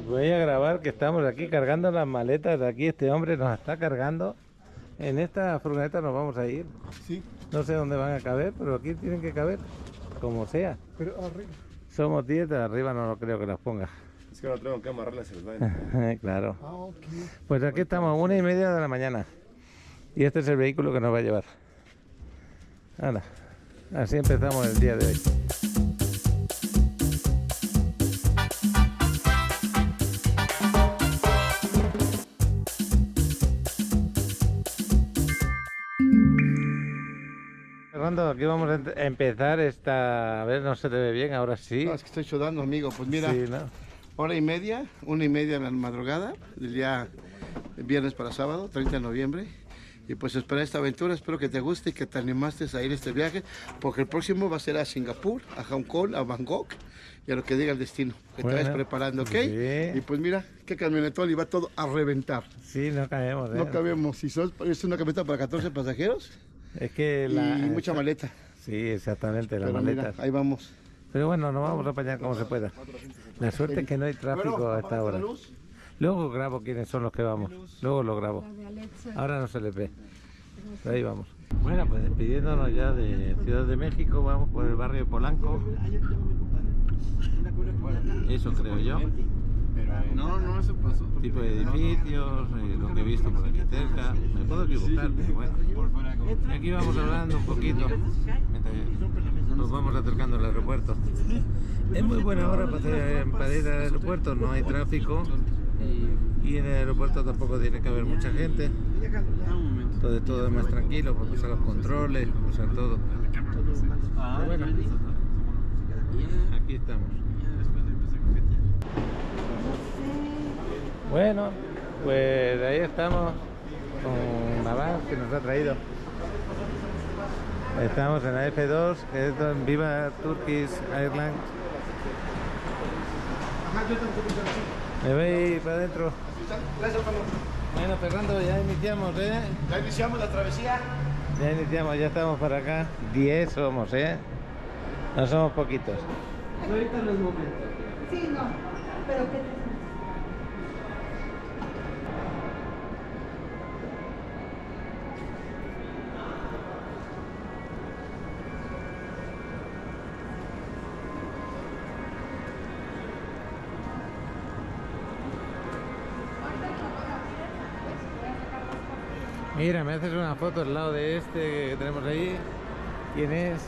Voy a grabar que estamos aquí cargando las maletas de aquí. Este hombre nos está cargando. En esta furgoneta nos vamos a ir. Sí. No sé dónde van a caber, pero aquí tienen que caber, como sea. Pero arriba. Somos 10, de arriba no lo creo que las ponga. Es que no tengo que amarrarlas el baile. Claro. Ah, ok. Pues aquí estamos a 1:30 de la mañana. Y este es el vehículo que nos va a llevar. Anda. Así empezamos el día de hoy. Fernando, aquí vamos a empezar esta... A ver, no se te ve bien, ahora sí. No, es que estoy sudando, amigo. Pues mira, Sí, ¿no? 1:30 en la madrugada, del día viernes para sábado, 30 de noviembre. Y pues espera esta aventura, espero que te guste y que te animaste a ir a este viaje, porque el próximo va a ser a Singapur, a Hong Kong, a Bangkok y a lo que diga el destino. Que Bueno, te vayas preparando, ¿ok? sí. Y pues mira, qué camionetón y va todo a reventar. Sí, no caemos, ¿eh? No cabemos, si es una camioneta para 14 pasajeros Es que y mucha maleta. Sí, exactamente, las Pero maletas. mira, ahí vamos. Pero bueno, nos vamos a apañar como se pueda. La suerte es que no hay tráfico Bueno, a esta apaga hora. la luz. Luego grabo quiénes son los que vamos. Luego lo grabo. Ahora no se les ve. Pero ahí vamos. Bueno, pues despidiéndonos ya de Ciudad de México, vamos por el barrio Polanco. Eso creo yo. No, eso pasó. Tipo de edificios, lo que he visto por aquí cerca. Me puedo equivocar, pero bueno. Y aquí vamos hablando un poquito mientras nos vamos acercando al aeropuerto. Es muy buena hora para ir al aeropuerto, no hay tráfico y en el aeropuerto tampoco tiene que haber mucha gente. Entonces todo es más tranquilo, para pasar los controles, pasar todo. Pero bueno, aquí estamos. Bueno, pues ahí estamos con Navas, que nos ha traído. Estamos en la F2, que es en Viva Turkish Airlines. ¿Me veis para adentro? Gracias, Pablo. Bueno, Fernando, ya iniciamos, ¿eh? Ya iniciamos la travesía. Ya iniciamos, ya estamos para acá. 10 somos, ¿eh? No somos poquitos. Ahorita no es momento. Sí, no, pero ¿qué te... Mira, me haces una foto al lado de este que tenemos ahí. ¿Quién es?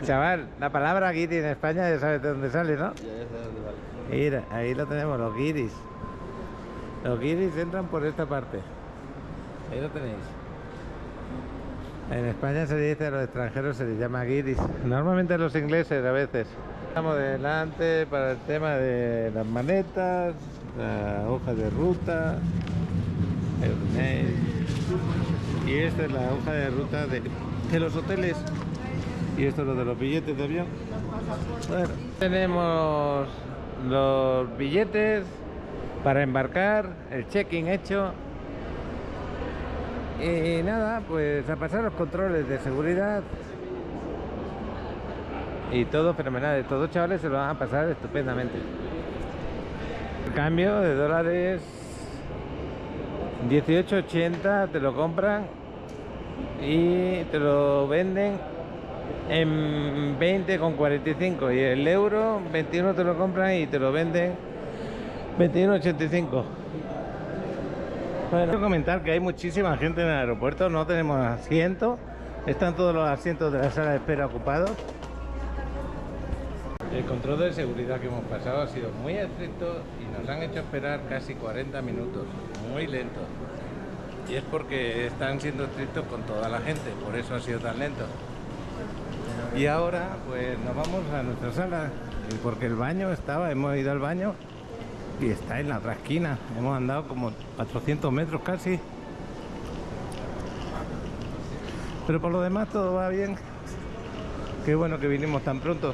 Chaval, la palabra guiri en España ya sabes de dónde sale, ¿no? Mira, ahí lo tenemos, los guiris. Los guiris entran por esta parte. Ahí lo tenéis. En España se dice a los extranjeros, se les llama guiris. Normalmente a los ingleses a veces. Estamos delante para el tema de las maletas, la hoja de ruta, el mail. Y esta es la hoja de ruta de los hoteles. Y esto es lo de los billetes de avión. Bueno, tenemos los billetes para embarcar, el check-in hecho. Y nada, pues a pasar los controles de seguridad. Y todo fenomenal, estos dos chavales se lo van a pasar estupendamente. El cambio de dólares 18.80 te lo compran y te lo venden en 20,45 y el euro 21 te lo compran y te lo venden 21,85. Bueno, quiero comentar que hay muchísima gente en el aeropuerto, no tenemos asiento, están todos los asientos de la sala de espera ocupados. El control de seguridad que hemos pasado ha sido muy estricto y nos han hecho esperar casi 40 minutos, muy lento. Y es porque están siendo estrictos con toda la gente, por eso ha sido tan lento. Y ahora pues nos vamos a nuestra sala, porque el baño hemos ido al baño y está en la otra esquina. Hemos andado como 400 metros casi. Pero por lo demás todo va bien. Qué bueno que vinimos tan pronto.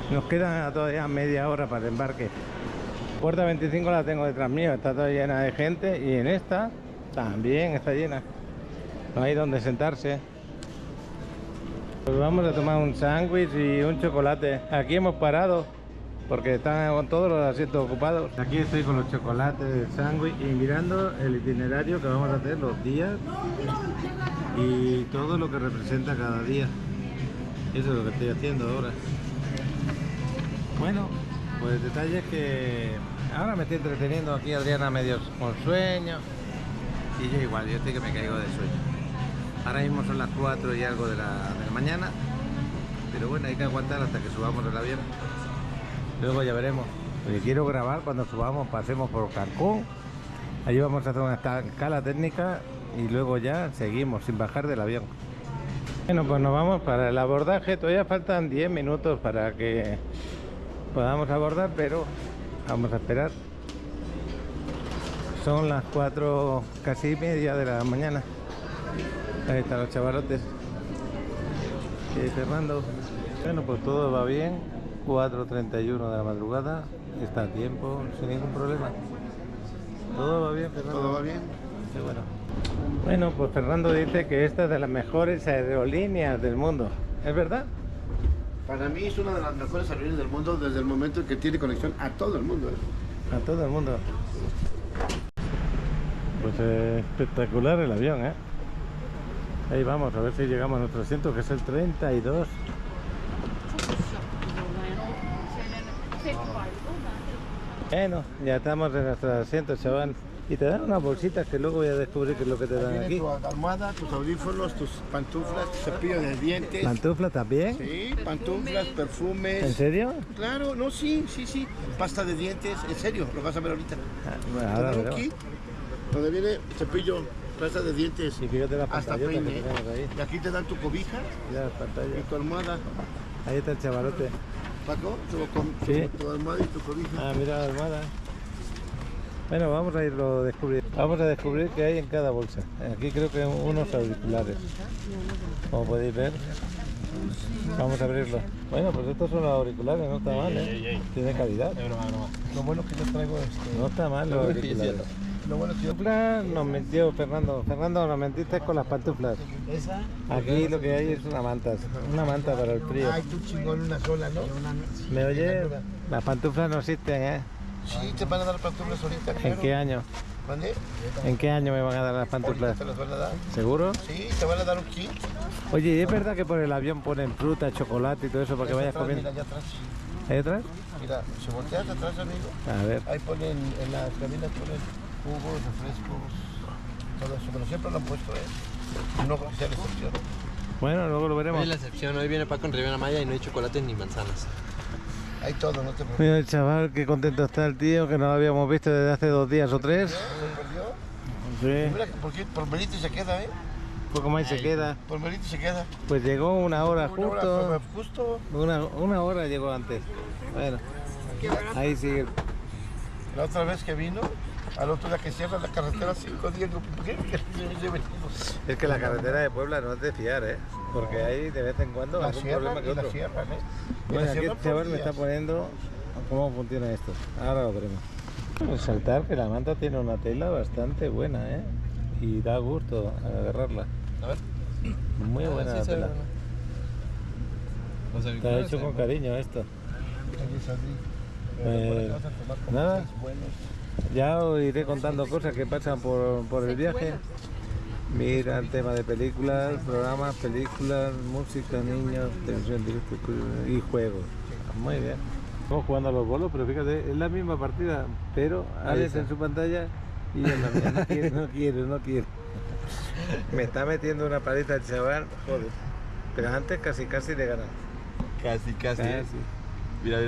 Nos queda todavía media hora para el embarque. Puerta 25 la tengo detrás mío, está toda llena de gente y en esta también está llena. No hay donde sentarse. Pues vamos a tomar un sándwich y un chocolate. Aquí hemos parado porque están con todos los asientos ocupados. Aquí estoy con los chocolates, el sándwich y mirando el itinerario que vamos a hacer, los días y todo lo que representa cada día. Eso es lo que estoy haciendo ahora. Bueno, pues el detalle es que ahora me estoy entreteniendo aquí, Adriana medio con sueño y yo igual, yo estoy que me caigo de sueño. Ahora mismo son las 4 y algo de la mañana, pero bueno, hay que aguantar hasta que subamos el avión. Luego ya veremos, porque quiero grabar cuando subamos, pasemos por Cancún. Allí vamos a hacer una escala técnica y luego ya seguimos sin bajar del avión. Bueno, pues nos vamos para el abordaje. Todavía faltan 10 minutos para que podamos abordar, pero vamos a esperar. Son las 4 casi y media de la mañana. Ahí están los chavalotes. Y Fernando. Bueno, pues todo va bien. 4:31 de la madrugada. Está a tiempo, sin ningún problema. Todo va bien, Fernando. Todo va bien. Sí, bueno. Bueno, pues Fernando dice que esta es de las mejores aerolíneas del mundo. ¿Es verdad? Para mí es una de las mejores aerolíneas del mundo desde el momento en que tiene conexión a todo el mundo. A todo el mundo. Pues espectacular el avión, ¿eh? Ahí vamos, a ver si llegamos a nuestro asiento, que es el 32. Bueno, ya estamos en nuestro asiento, chaval. Y te dan unas bolsitas que luego voy a descubrir qué es lo que te dan aquí. Tu almohada, tus audífonos, tus pantuflas, tu cepillo de dientes. ¿Pantufla también? Sí, pantuflas, perfumes. ¿En serio? Claro, no, sí. Pasta de dientes, en serio, lo vas a ver ahorita. Bueno, ahora Te dan veremos. aquí, donde viene cepillo, pasta de dientes, Y fíjate las hasta pantallotas que peine. tenemos ahí. Y aquí te dan tu cobija Ya las y pantallas. tu almohada. Ahí está el chavalote. Paco, Sí. tu almohada y tu cobija. Ah, mira la almohada. Bueno, vamos a irlo a descubrir. Vamos a descubrir qué hay en cada bolsa. Aquí creo que unos auriculares. Como podéis ver. Vamos a abrirlo. Bueno, pues estos son los auriculares, no está mal, ¿eh? Tiene calidad. Lo bueno que yo traigo No está mal los auriculares. Lo bueno que yo Pantuflas nos mintió Fernando. Fernando, nos mentiste con las pantuflas. Aquí lo que hay es una manta para el frío. Ay, tú chingón, una sola, ¿no? ¿Me oye? Las pantuflas no existen, ¿eh? Sí, te van a dar pantuflas ahorita. ¿En claro. qué año? ¿Mande? ¿En qué año me van a dar las Ahorita pantuflas? te las van a dar. ¿Seguro? Sí, te van a dar un kit. Oye, ¿y es verdad que por el avión ponen fruta, chocolate y todo eso para que vayas Atrás, comiendo? Mira, allá atrás. ¿Ahí atrás? Mira, si volteas atrás, amigo, A ver. ahí ponen, en las cabinas ponen jugos, refrescos, todo eso, pero siempre lo han puesto, no creo que sea la excepción. Bueno, luego lo Hoy veremos. es la excepción, hoy viene Paco en Riviera Maya y no hay chocolates ni manzanas. Hay todo, no te preocupes. Mira el chaval, qué contento está el tío, que no lo habíamos visto desde hace 2 días o 3. ¿Se perdió? Sí. Mira, porque por Benito se queda, Poco más y se queda. Por Benito se queda. Pues llegó una hora Una hora, justo. justo. Una hora llegó antes. Bueno, ahí sigue. La otra vez que vino, al otro día que cierra la carretera 5 días, digo, ¿por qué? Es que la carretera de Puebla no es de fiar, ¿eh? Porque ahí de vez en cuando La algún cierran problema que y la otro. cierran, Y Bueno, la aquí cierran el por chaval me días. está poniendo cómo funciona esto. Ahora lo veremos. Resaltar que la manta tiene una tela bastante buena, ¿eh? Y da gusto agarrarla. A ver. Muy buena la sí se ve tela. buena. Los Está auriculares hecho se con ven cariño esto. Ahí es así. Pues, Vas a tomar como nada. 6 buenos. Ya os iré contando cosas que pasan por el viaje. Mira el tema de películas, programas, películas, música, niños, televisión directa y juegos. Muy bien. Estamos jugando a los bolos, pero fíjate, es la misma partida, pero Alex en su pantalla y yo en la mía. No quiere. Me está metiendo una paliza el chaval, joder. Pero antes casi le ganan. Casi. Mira.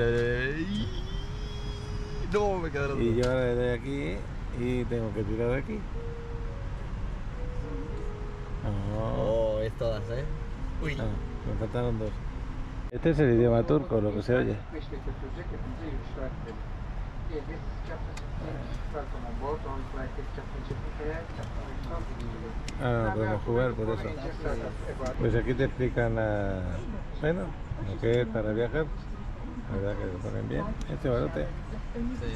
No, me quedaron Y dos. yo ahora le doy aquí y tengo que tirar aquí. Oh, es todas, ¿eh? Uy. Ah, me faltaron 2. Este es el idioma turco, lo que se oye. Ah, no podemos jugar por eso. Pues aquí te explican bueno, lo que es para viajar. La verdad que lo ponen bien. Este balote. Sí.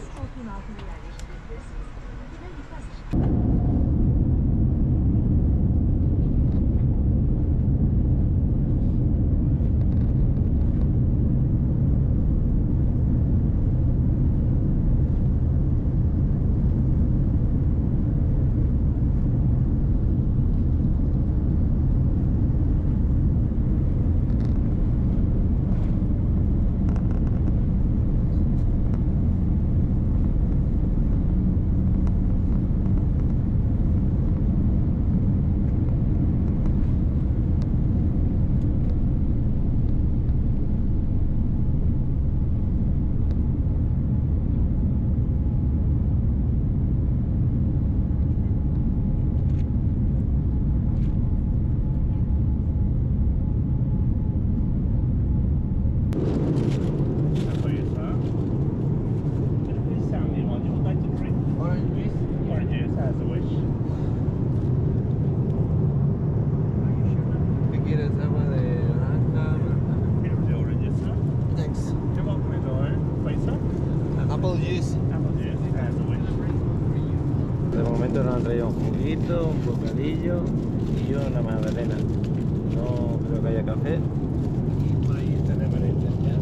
momento nos han traído un juguito, un bocadillo y una magdalena. No creo que haya café. Y por ahí está la merenda ya.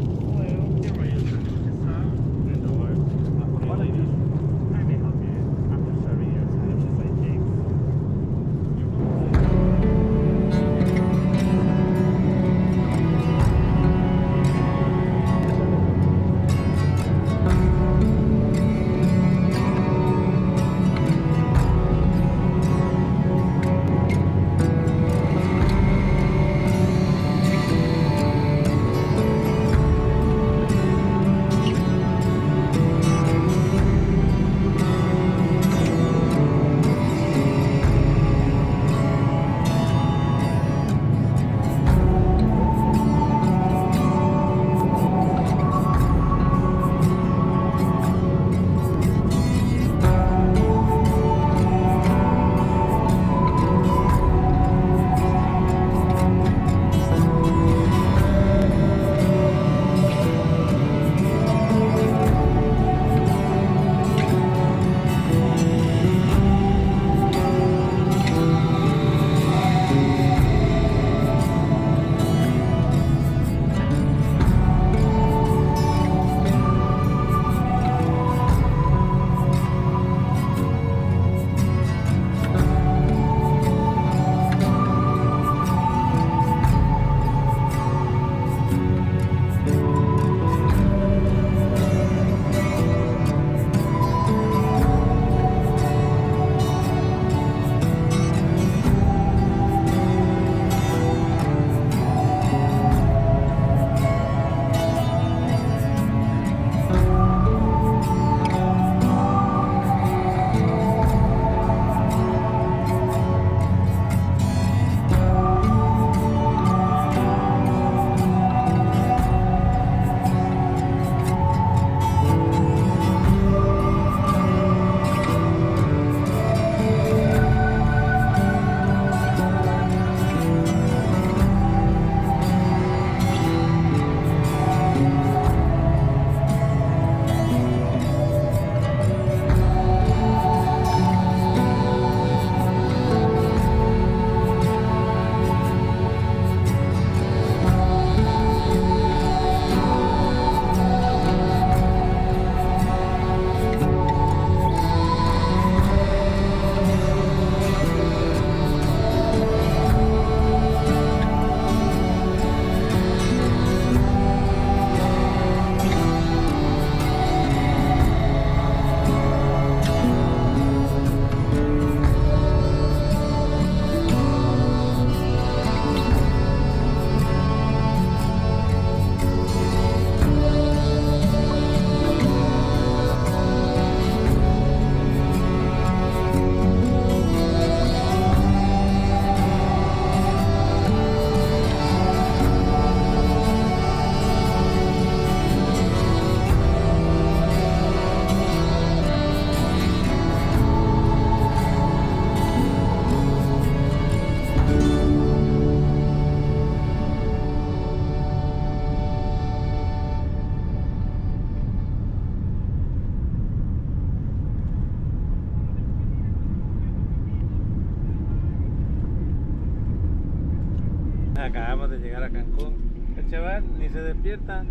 Acabamos de llegar a Cancún. El chaval ni se despierta.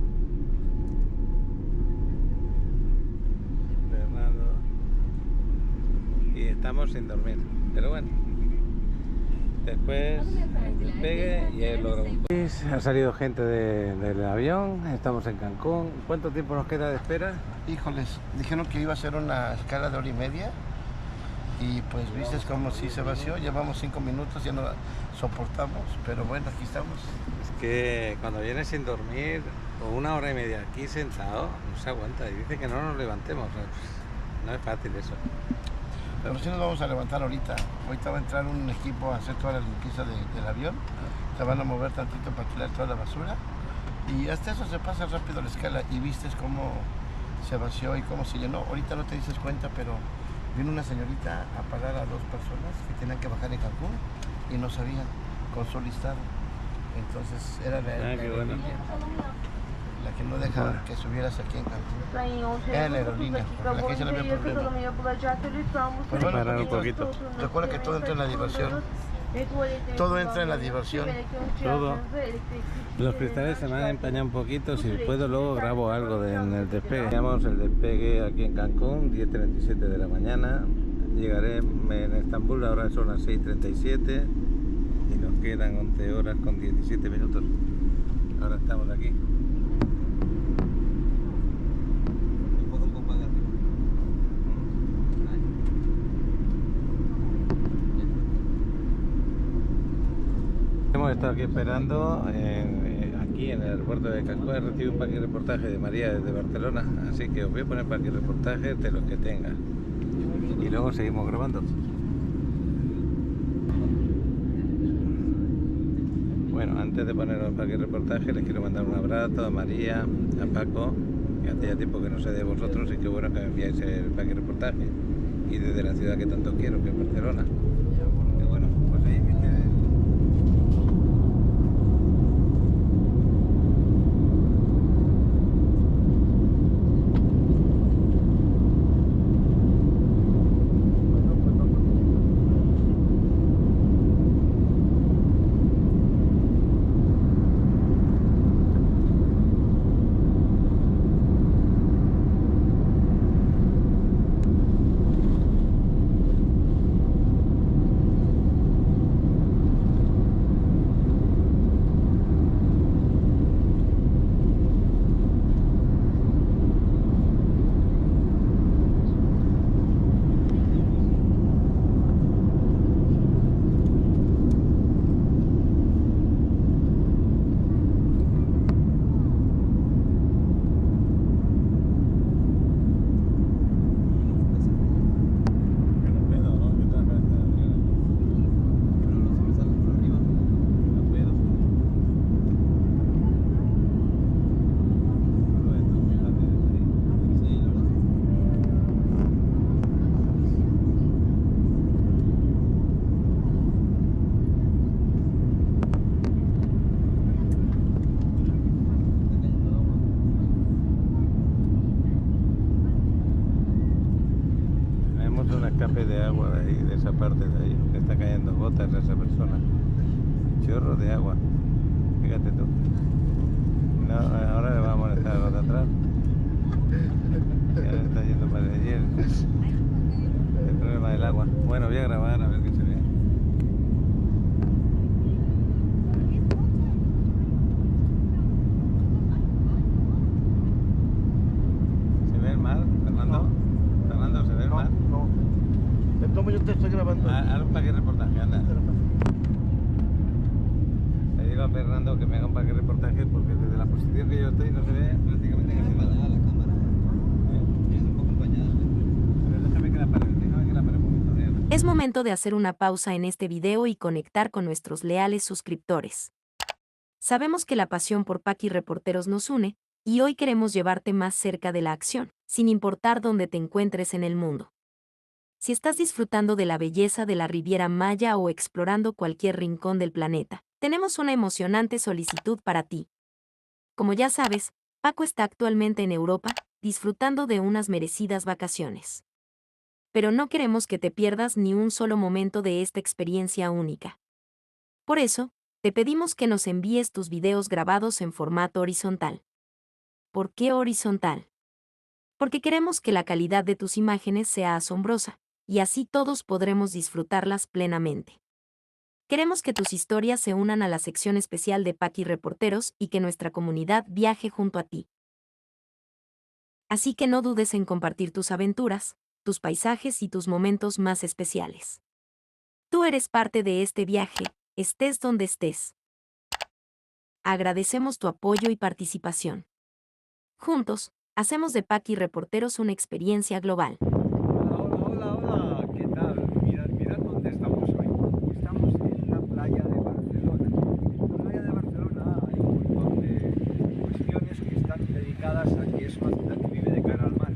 Fernando. Y estamos sin dormir. Pero bueno. Después el despegue y el logro. Ha salido gente del avión. Estamos en Cancún. ¿Cuánto tiempo nos queda de espera? Híjoles, dijeron que iba a ser una escala de 1h30 y pues viste como si se vació, llevamos 5 minutos, ya no la soportamos, pero bueno, aquí estamos. Es que cuando vienes sin dormir o 1h30 aquí sentado, no se aguanta y dice que no nos levantemos, no es fácil eso. Pero sí nos vamos a levantar ahorita. Ahorita va a entrar un equipo a hacer toda la limpieza del avión, se van a mover tantito para tirar toda la basura y hasta eso se pasa rápido la escala y viste cómo se vació y cómo se llenó. Ahorita no te dices cuenta, pero vino una señorita a pagar a 2 personas que tenían que bajar en Cancún y no sabían con su listado. Entonces era la qué bueno. la que no deja que subieras aquí en Cancún. Era la aerolínea, por la que ese no había problema. Pues bueno, Parar un poquito. recuerda que todo entra en la diversión. Todo entra en la diversión. Todo. Los cristales se me han empañado un poquito. Si puedo, luego grabo algo en el despegue. Teníamos el despegue aquí en Cancún, 10:37 de la mañana. Llegaré en Estambul, ahora son las 6:37 y nos quedan 11 horas con 17 minutos. Ahora estamos aquí. Hemos estado aquí esperando aquí en el aeropuerto de Cancún. He recibido un paquete reportaje de María desde Barcelona, así que os voy a poner paquete reportaje de los que tenga y luego seguimos grabando. Bueno, antes de poner el paquete reportaje les quiero mandar un abrazo a María, a Paco, que hace ya tiempo que no sé de vosotros y qué bueno que me enviáis el paquete reportaje y desde la ciudad que tanto quiero, que es Barcelona. Que bueno, pues ahí me quedé. Escape de agua de ahí, de esa parte de ahí, que está cayendo gotas a esa persona. Chorro de agua, fíjate tú. No, ahora le va a molestar a los de atrás. Ya le está yendo para allí el problema del agua. Bueno, voy a grabar a ver qué se ve. ¿Se ve el mar, Fernando? Fernando, ¿se ve el mar? No. ¿Cómo yo te estoy grabando? Haz un paquete reportaje, anda. Le digo a Fernando que me haga un paquete reportaje porque desde la posición que yo estoy no se ve prácticamente casi nada. La cámara. Es un poco empañada. Pero déjame que la pare un momento. Es momento de hacer una pausa en este video y conectar con nuestros leales suscriptores. Sabemos que la pasión por Paqui Reporteros nos une, y hoy queremos llevarte más cerca de la acción, sin importar dónde te encuentres en el mundo. Si estás disfrutando de la belleza de la Riviera Maya o explorando cualquier rincón del planeta, tenemos una emocionante solicitud para ti. Como ya sabes, Paco está actualmente en Europa, disfrutando de unas merecidas vacaciones. Pero no queremos que te pierdas ni un solo momento de esta experiencia única. Por eso, te pedimos que nos envíes tus videos grabados en formato horizontal. ¿Por qué horizontal? Porque queremos que la calidad de tus imágenes sea asombrosa, y así todos podremos disfrutarlas plenamente. Queremos que tus historias se unan a la sección especial de Paqui Reporteros y que nuestra comunidad viaje junto a ti. Así que no dudes en compartir tus aventuras, tus paisajes y tus momentos más especiales. Tú eres parte de este viaje, estés donde estés. Agradecemos tu apoyo y participación. Juntos, hacemos de Paqui Reporteros una experiencia global. Hola, ¿qué tal? Mirad dónde estamos hoy. Estamos en la playa de Barcelona. En la playa de Barcelona hay un montón de cuestiones que están dedicadas a que es una ciudad que vive de cara al mar.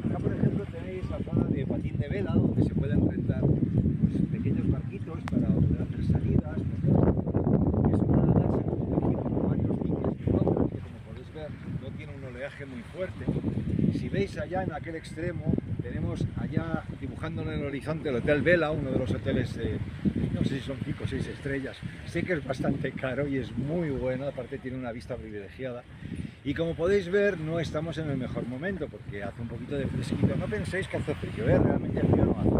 Acá, por ejemplo, tenéis la zona de patín de vela, donde se pueden rentar pues, pequeños barquitos para poder hacer salidas. Es una danza que con varios diques y que como podéis ver no oleaje muy fuerte. Si veis allá en aquel extremo, tenemos allá dibujando en el horizonte el Hotel Vela, uno de los hoteles, no sé si son 5 o 6 estrellas. Sé que es bastante caro y es muy bueno, aparte tiene una vista privilegiada. Y como podéis ver, no estamos en el mejor momento porque hace un poquito de fresquito. No penséis que hace frío, realmente frío no hace,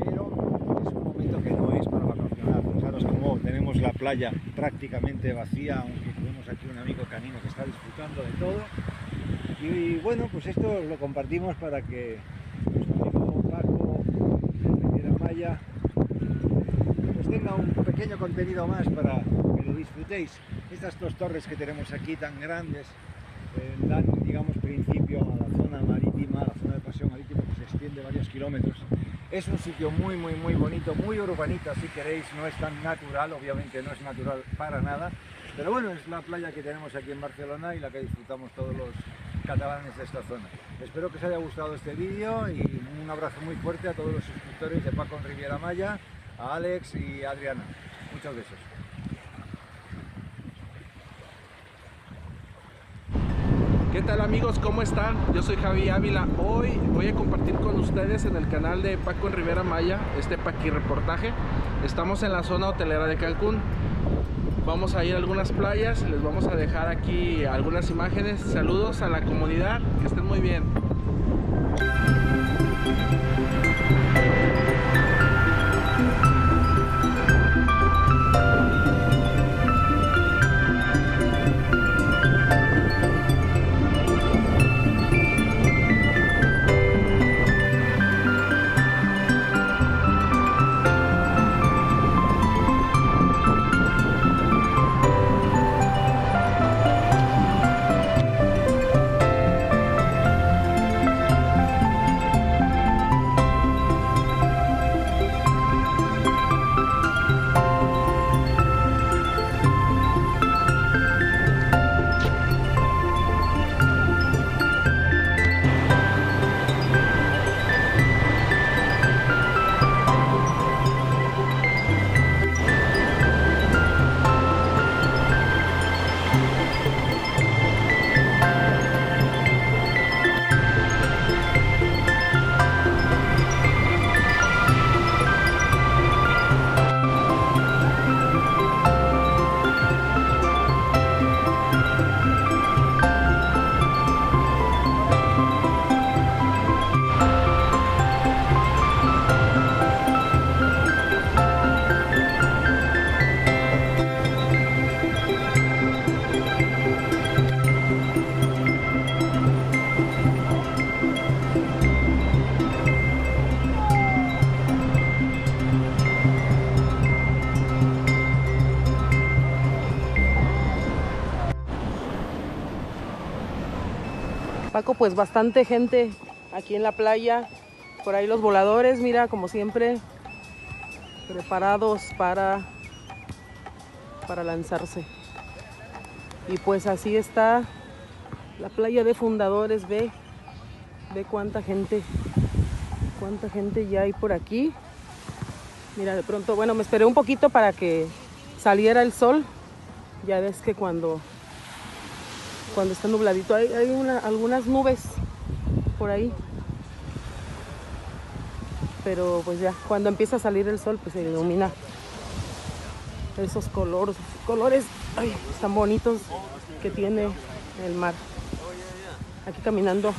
pero es un momento que no es para vacacionar. Fijaros cómo tenemos la playa prácticamente vacía, aunque tenemos aquí un amigo canino que está disfrutando de todo. Y bueno, pues esto lo compartimos para que nuestro amigo Paco de Riviera Maya pues tenga un pequeño contenido más para que lo disfrutéis. Estas dos torres que tenemos aquí tan grandes dan, digamos, principio a la zona marítima, a la zona de paseo marítimo que se extiende varios kilómetros. Es un sitio muy bonito, muy urbanita si queréis, no es tan natural, obviamente no es natural para nada, pero bueno, es la playa que tenemos aquí en Barcelona y la que disfrutamos todos los catalanes de esta zona. Espero que os haya gustado este vídeo y un abrazo muy fuerte a todos los suscriptores de Paco en Riviera Maya, a Alex y a Adriana. Muchos besos. ¿Qué tal amigos? ¿Cómo están? Yo soy Javi Ávila. Hoy voy a compartir con ustedes en el canal de Paco en Riviera Maya este Paqui reportaje. Estamos en la zona hotelera de Cancún. Vamos a ir a algunas playas, les vamos a dejar aquí algunas imágenes. Saludos a la comunidad, que estén muy bien. Paco, pues bastante gente aquí en la playa, por ahí los voladores, mira, como siempre, preparados para lanzarse. Y pues así está la playa de Fundadores, ve cuánta gente ya hay por aquí. Mira, de pronto, bueno, me esperé un poquito para que saliera el sol, ya ves que cuando está nubladito hay algunas nubes por ahí, pero pues ya cuando empieza a salir el sol pues se ilumina esos colores ay, tan bonitos que tiene el mar. Aquí caminando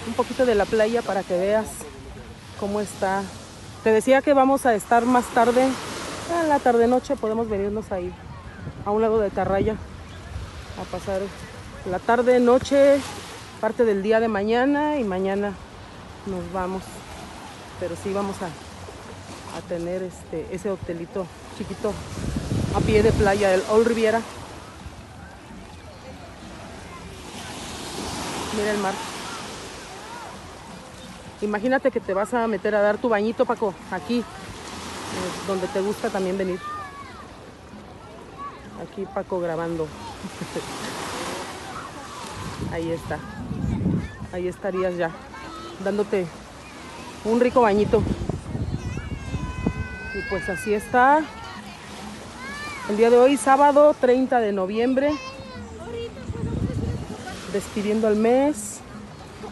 un poquito de la playa para que veas cómo está. Te decía que vamos a estar más tarde, a la tarde noche podemos venirnos ahí a un lado de Tarraya a pasar la tarde, noche, parte del día de mañana y mañana nos vamos. Pero sí vamos a tener ese hotelito chiquito a pie de playa, el All Riviera. Mira el mar. Imagínate que te vas a meter a dar tu bañito, Paco, aquí, donde te gusta también venir. Aquí Paco grabando. Ahí está. Ahí estarías ya, dándote un rico bañito. Y pues así está. El día de hoy, sábado 30 de noviembre despidiendo el mes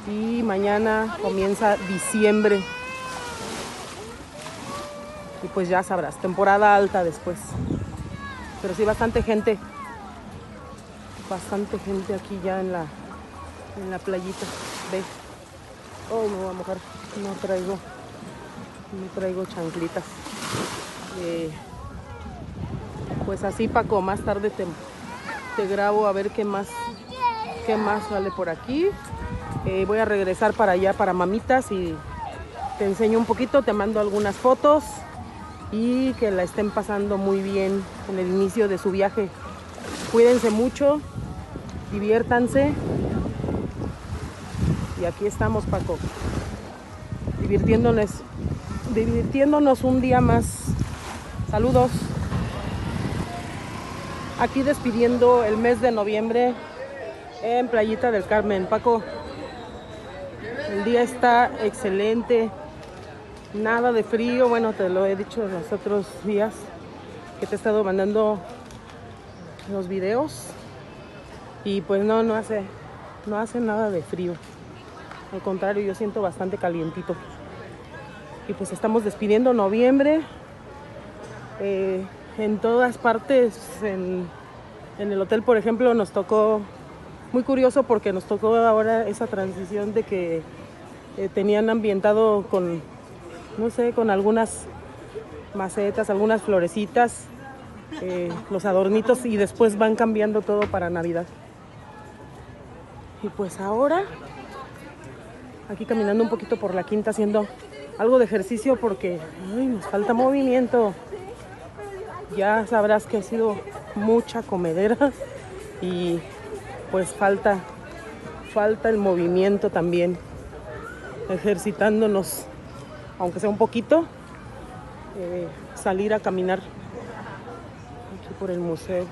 y mañana comienza diciembre. Y pues ya sabrás, temporada alta después. Pero sí, bastante gente aquí ya en la playita. Ve. Oh, me voy a mojar. No traigo chanclitas. Pues así, Paco, más tarde te grabo a ver qué más sale por aquí. Voy a regresar para allá, para Mamitas, y te enseño un poquito, te mando algunas fotos y que la estén pasando muy bien en el inicio de su viaje. Cuídense mucho, diviértanse. Y aquí estamos, Paco, divirtiéndonos un día más. Saludos. Aquí despidiendo el mes de noviembre en Playita del Carmen. Paco, el día está excelente, nada de frío. Bueno, te lo he dicho en los otros días que te he estado mandando los videos, y pues no hace nada de frío. Al contrario, yo siento bastante calientito. Y pues estamos despidiendo noviembre. En todas partes, en el hotel, por ejemplo, nos tocó, muy curioso porque nos tocó ahora esa transición de que tenían ambientado con, no sé, con algunas macetas, algunas florecitas, los adornitos, y después van cambiando todo para Navidad. Y pues ahora, aquí caminando un poquito por la Quinta, haciendo algo de ejercicio porque nos falta movimiento. Ya sabrás que ha sido mucha comedera y pues falta el movimiento también, ejercitándonos, aunque sea un poquito, salir a caminar aquí por el museo.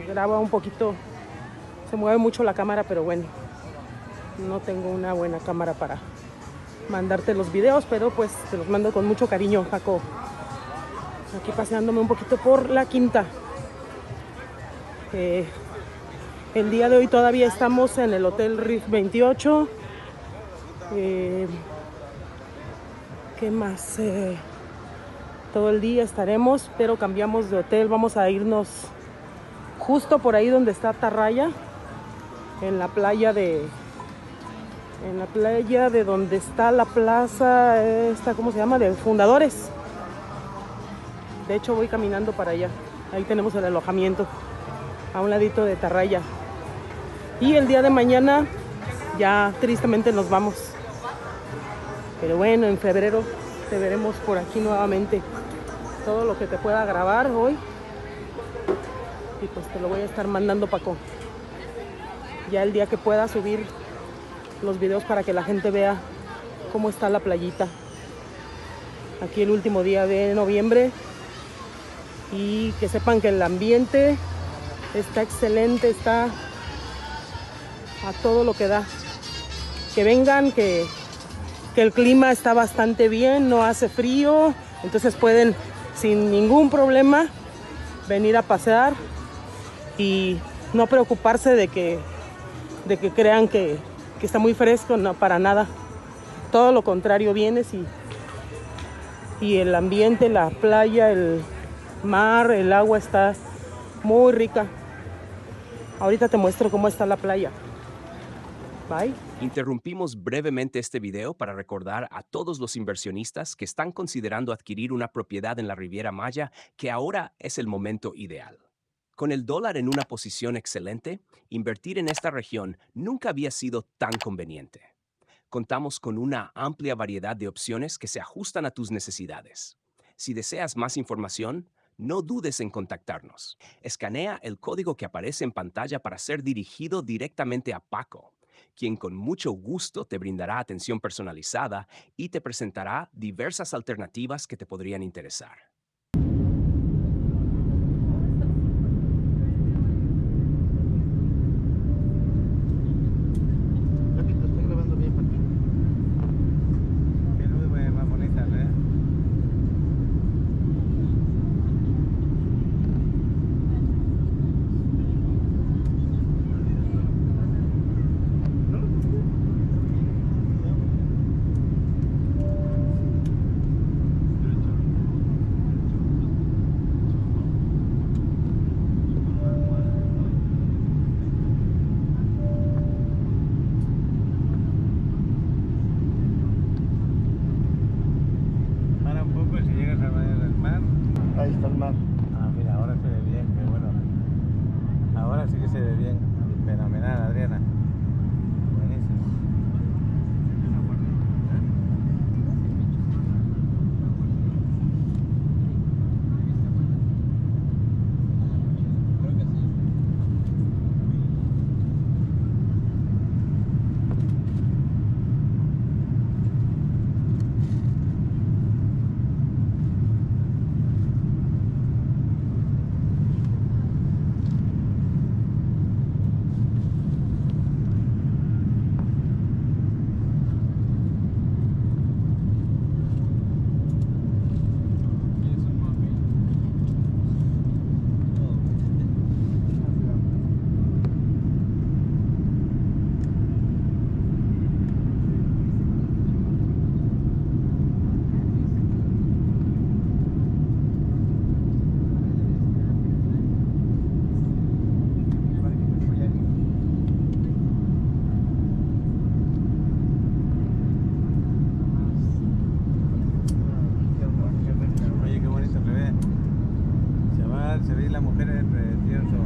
Graba un poquito, se mueve mucho la cámara, pero bueno, no tengo una buena cámara para mandarte los videos, pero pues te los mando con mucho cariño, Paco. Aquí paseándome un poquito por la Quinta. El día de hoy todavía estamos en el Hotel Riff 28. ¿Qué más? Todo el día estaremos, pero cambiamos de hotel. Vamos a irnos justo por ahí donde está Atarraya, en la playa de donde está la plaza esta, ¿cómo se llama? De Fundadores. De hecho, voy caminando para allá. Ahí tenemos el alojamiento, a un ladito de Atarraya. Y el día de mañana ya tristemente nos vamos. Pero bueno, en febrero te veremos por aquí nuevamente. Todo lo que te pueda grabar hoy, y pues te lo voy a estar mandando, Paco. Ya el día que pueda subir los videos para que la gente vea cómo está la playita. Aquí el último día de noviembre. Y que sepan que el ambiente está excelente, está a todo lo que da. Que vengan, que el clima está bastante bien, no hace frío, entonces pueden sin ningún problema venir a pasear y no preocuparse de que crean que está muy fresco, no, para nada. Todo lo contrario, vienes y el ambiente, la playa, el mar, el agua está muy rica. Ahorita te muestro cómo está la playa. Bye. Interrumpimos brevemente este video para recordar a todos los inversionistas que están considerando adquirir una propiedad en la Riviera Maya que ahora es el momento ideal. Con el dólar en una posición excelente, invertir en esta región nunca había sido tan conveniente. Contamos con una amplia variedad de opciones que se ajustan a tus necesidades. Si deseas más información, no dudes en contactarnos. Escanea el código que aparece en pantalla para ser dirigido directamente a Paco, quien con mucho gusto te brindará atención personalizada y te presentará diversas alternativas que te podrían interesar. amanecer es precioso.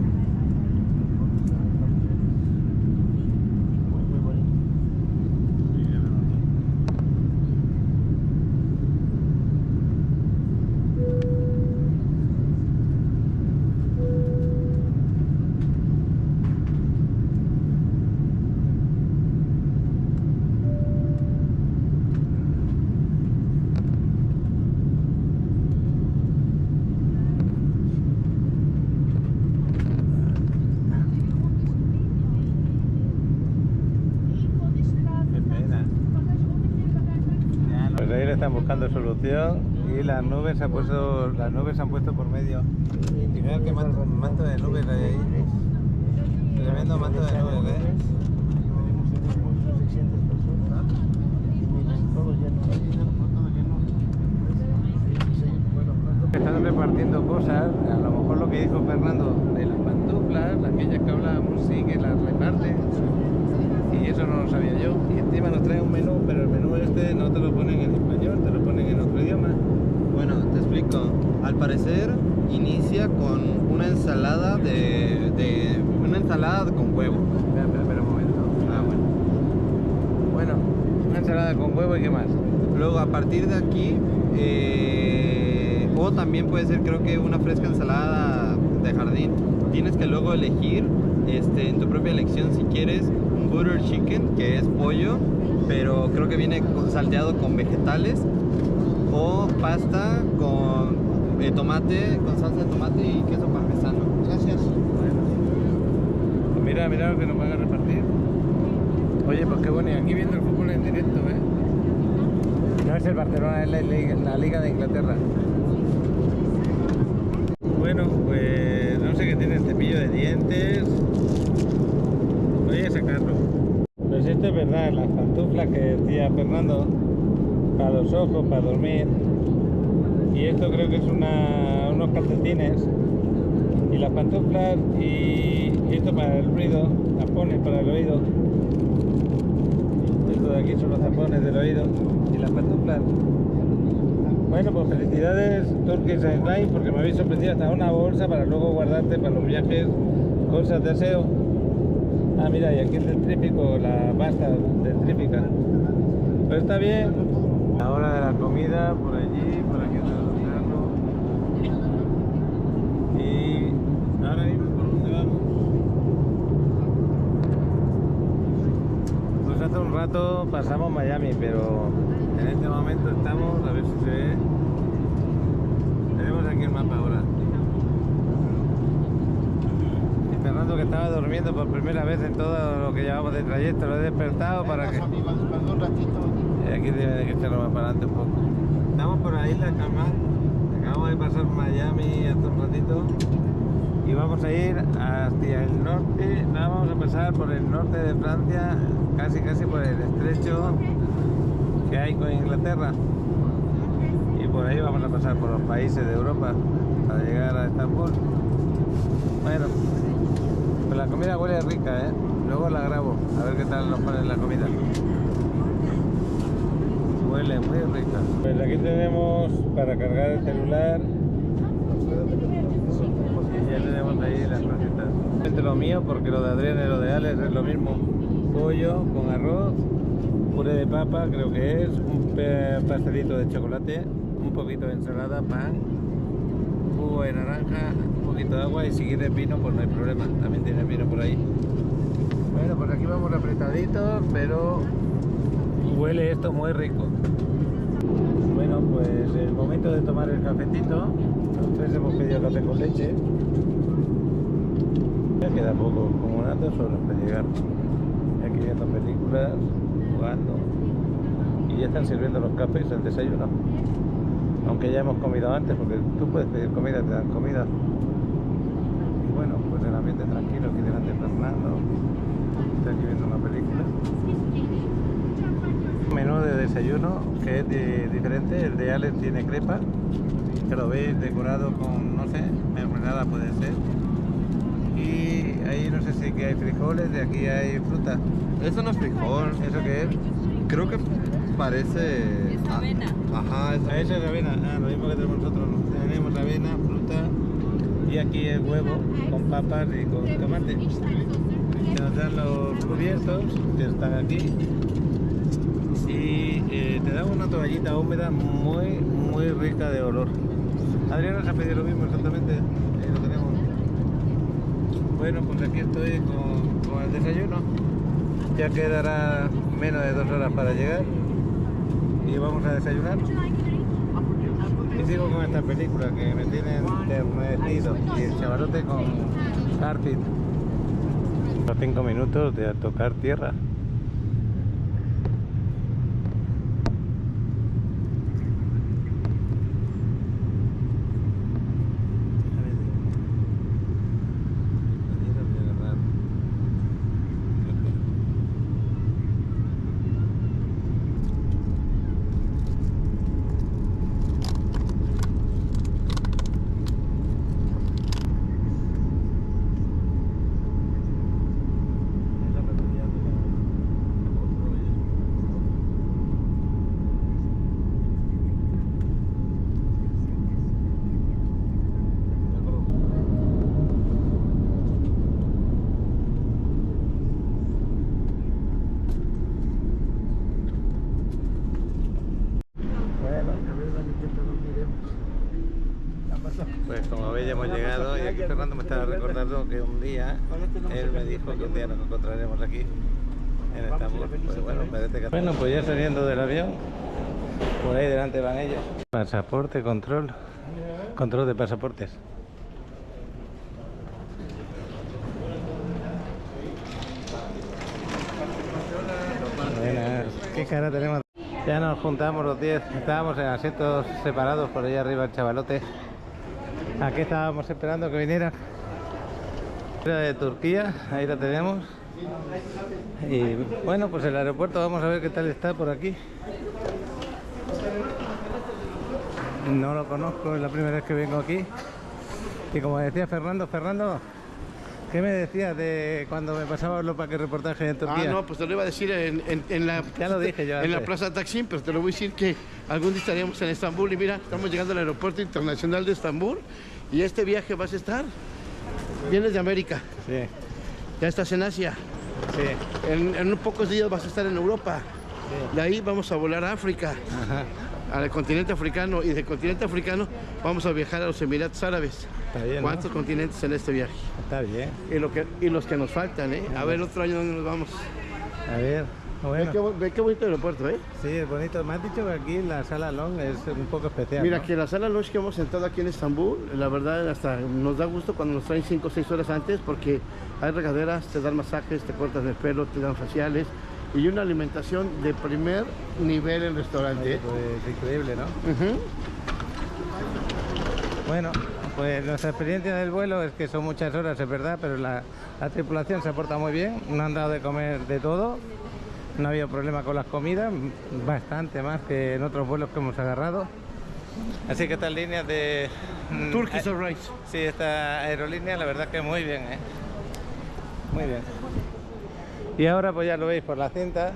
Pues ahí le están buscando solución y las nubes se han puesto por medio. Y mirad qué manto de nubes hay ahí. Tremendo manto de nubes, ¿eh? Están repartiendo cosas, a lo mejor lo que dijo Fernando de las pantuflas, aquellas que hablábamos, sí que las reparten. Y eso no lo sabía yo. Y encima nos trae un menú, pero el menú este no te lo ponen en español, te lo ponen en otro idioma. Bueno, te explico. Al parecer inicia con una ensalada una ensalada con huevo. Espera un momento. Ah, bueno. Bueno, una ensalada con huevo y qué más. Luego a partir de aquí, o también puede ser creo que una fresca ensalada de jardín. Tienes que luego elegir en tu propia elección si quieres un butter chicken, que es pollo, pero creo que viene salteado con vegetales, o pasta con tomate, con salsa de tomate y queso parmesano. Gracias. Pues mira lo que nos van a repartir. Oye, pues qué bueno, y aquí viendo el fútbol en directo, ¿eh? No es el Barcelona, es la Liga de Inglaterra. Bueno, pues no sé qué tiene el cepillo de dientes. Voy a sacarlo. Pues esto es verdad, las pantuflas que decía Fernando, para los ojos, para dormir. Y esto creo que es unos calcetines. Y las pantuflas y esto para el ruido, tapones para el oído. Esto de aquí son los tapones del oído. Y las pantuflas. Bueno, pues felicidades Turkish Airlines, porque me habéis sorprendido hasta una bolsa para luego guardarte para los viajes, cosas de aseo. Ah, mira, y aquí el dentrífico, la pasta dentrífica. Pues está bien. La hora de la comida, por allí, por aquí otro lado. Y ahora mismo, ¿por dónde vamos? Pues hace un rato pasamos Miami, pero en este momento estamos, a ver si se ve. Tenemos aquí el mapa ahora. Y Fernando, que estaba durmiendo por primera vez en todo lo que llevamos de trayecto, lo he despertado para que... Amigos, perdón un ratito. Aquí tiene que echarlo más para adelante un poco. Estamos por la isla Caimán. Acabamos de pasar Miami hace un ratito. Y vamos a ir hacia el norte. Vamos a pasar por el norte de Francia, casi por el estrecho que hay con Inglaterra. Y por ahí vamos a pasar por los países de Europa para llegar a Estambul. Bueno, pues la comida huele rica, ¿eh? Luego la grabo, a ver qué tal nos ponen la comida. Huele muy rica. Pues aquí tenemos para cargar el celular. Y ya tenemos ahí las cositas. Entre lo mío, porque lo de Adrián y lo de Alex es lo mismo. Pollo con arroz, puré de papa, creo que es, un pastelito de chocolate, un poquito de ensalada, pan, jugo de naranja, un poquito de agua, y si quieres vino, pues no hay problema, también tienes vino por ahí. Bueno, pues aquí vamos apretaditos, pero huele esto muy rico. Bueno, pues el momento de tomar el cafetito. Los tres hemos pedido café con leche. Ya queda poco, como unas 2 horas para llegar. Aquí viendo películas, jugando. Y ya están sirviendo los cafés, el desayuno. Aunque ya hemos comido antes, porque tú puedes pedir comida, te dan comida. Y bueno, pues el ambiente tranquilo aquí delante de Fernando. Está aquí viendo una película. Menú de desayuno que es diferente. El de Alex tiene crepa, que lo veis decorado con, no sé, mermelada puede ser. Y ahí no sé si que hay frijoles, de aquí hay fruta. Eso no es frijol. ¿Eso qué es? Creo que parece... Es avena. Ajá, Eso es avena. Ah, lo mismo que tenemos nosotros. Tenemos avena, fruta Y aquí el huevo con papas y con tomate. Te nos dan los cubiertos, que están aquí. Y te dan una toallita húmeda muy rica de olor. Adriana se ha pedido lo mismo exactamente. Ahí lo tenemos. Bueno, pues aquí estoy con el desayuno. Ya quedará menos de 2 horas para llegar. Y vamos a desayunar. Y sigo con esta película que me tiene enternecido. Y el chavalote con Garfield. A 5 minutos de tocar tierra. Pues como veis ya hemos llegado y aquí Fernando me estaba recordando que un día él me dijo que un día nos encontraremos aquí en Estambul. Pues bueno, parece que... Bueno, pues ya saliendo del avión, por ahí delante van ellos. Pasaporte, control de pasaportes. Buenas, qué cara tenemos. Ya nos juntamos los 10, estábamos en asientos separados por ahí arriba el chavalote. Aquí estábamos esperando que viniera. Era de Turquía, ahí la tenemos. Y bueno, pues el aeropuerto, vamos a ver qué tal está por aquí. No lo conozco, es la primera vez que vengo aquí. Y como decía Fernando, ¿qué me decías de cuando me pasaba los paquetes reportajes en Turquía? Ah, no, pues te lo iba a decir en la... Ya lo dije yo en la antes. Plaza Taksim, pero te lo voy a decir que algún día estaríamos en Estambul y mira, estamos llegando al aeropuerto internacional de Estambul y este viaje vas a estar, vienes de América, Sí, ya estás en Asia, sí. en unos pocos días vas a estar en Europa, de ahí vamos a volar a África, Ajá. al continente africano, y del continente africano vamos a viajar a los Emiratos Árabes. Está bien, ¿no? ¿Cuántos continentes en este viaje? Está bien. Y los que nos faltan, ¿eh? A ver, otro año dónde nos vamos. A ver, bueno. Ve qué bonito aeropuerto, ¿eh? Sí, es bonito. Me has dicho que aquí la sala Long es un poco especial. Mira, ¿no? que la sala lunch que hemos sentado aquí en Estambul, la verdad hasta nos da gusto cuando nos traen 5 o 6 horas antes, porque hay regaderas, te dan masajes, te cortan el pelo, te dan faciales y una alimentación de primer nivel en el restaurante. Oye, pues increíble, ¿no? Ujú. Bueno, pues nuestra experiencia del vuelo es que son muchas horas, es verdad, pero la tripulación se porta muy bien, nos han dado de comer de todo, no ha habido problema con las comidas, bastante más que en otros vuelos que hemos agarrado. Así que estas líneas de... Turkish Airlines. Sí, esta aerolínea la verdad que muy bien, ¿eh? Muy bien. Y ahora pues ya lo veis por la cinta.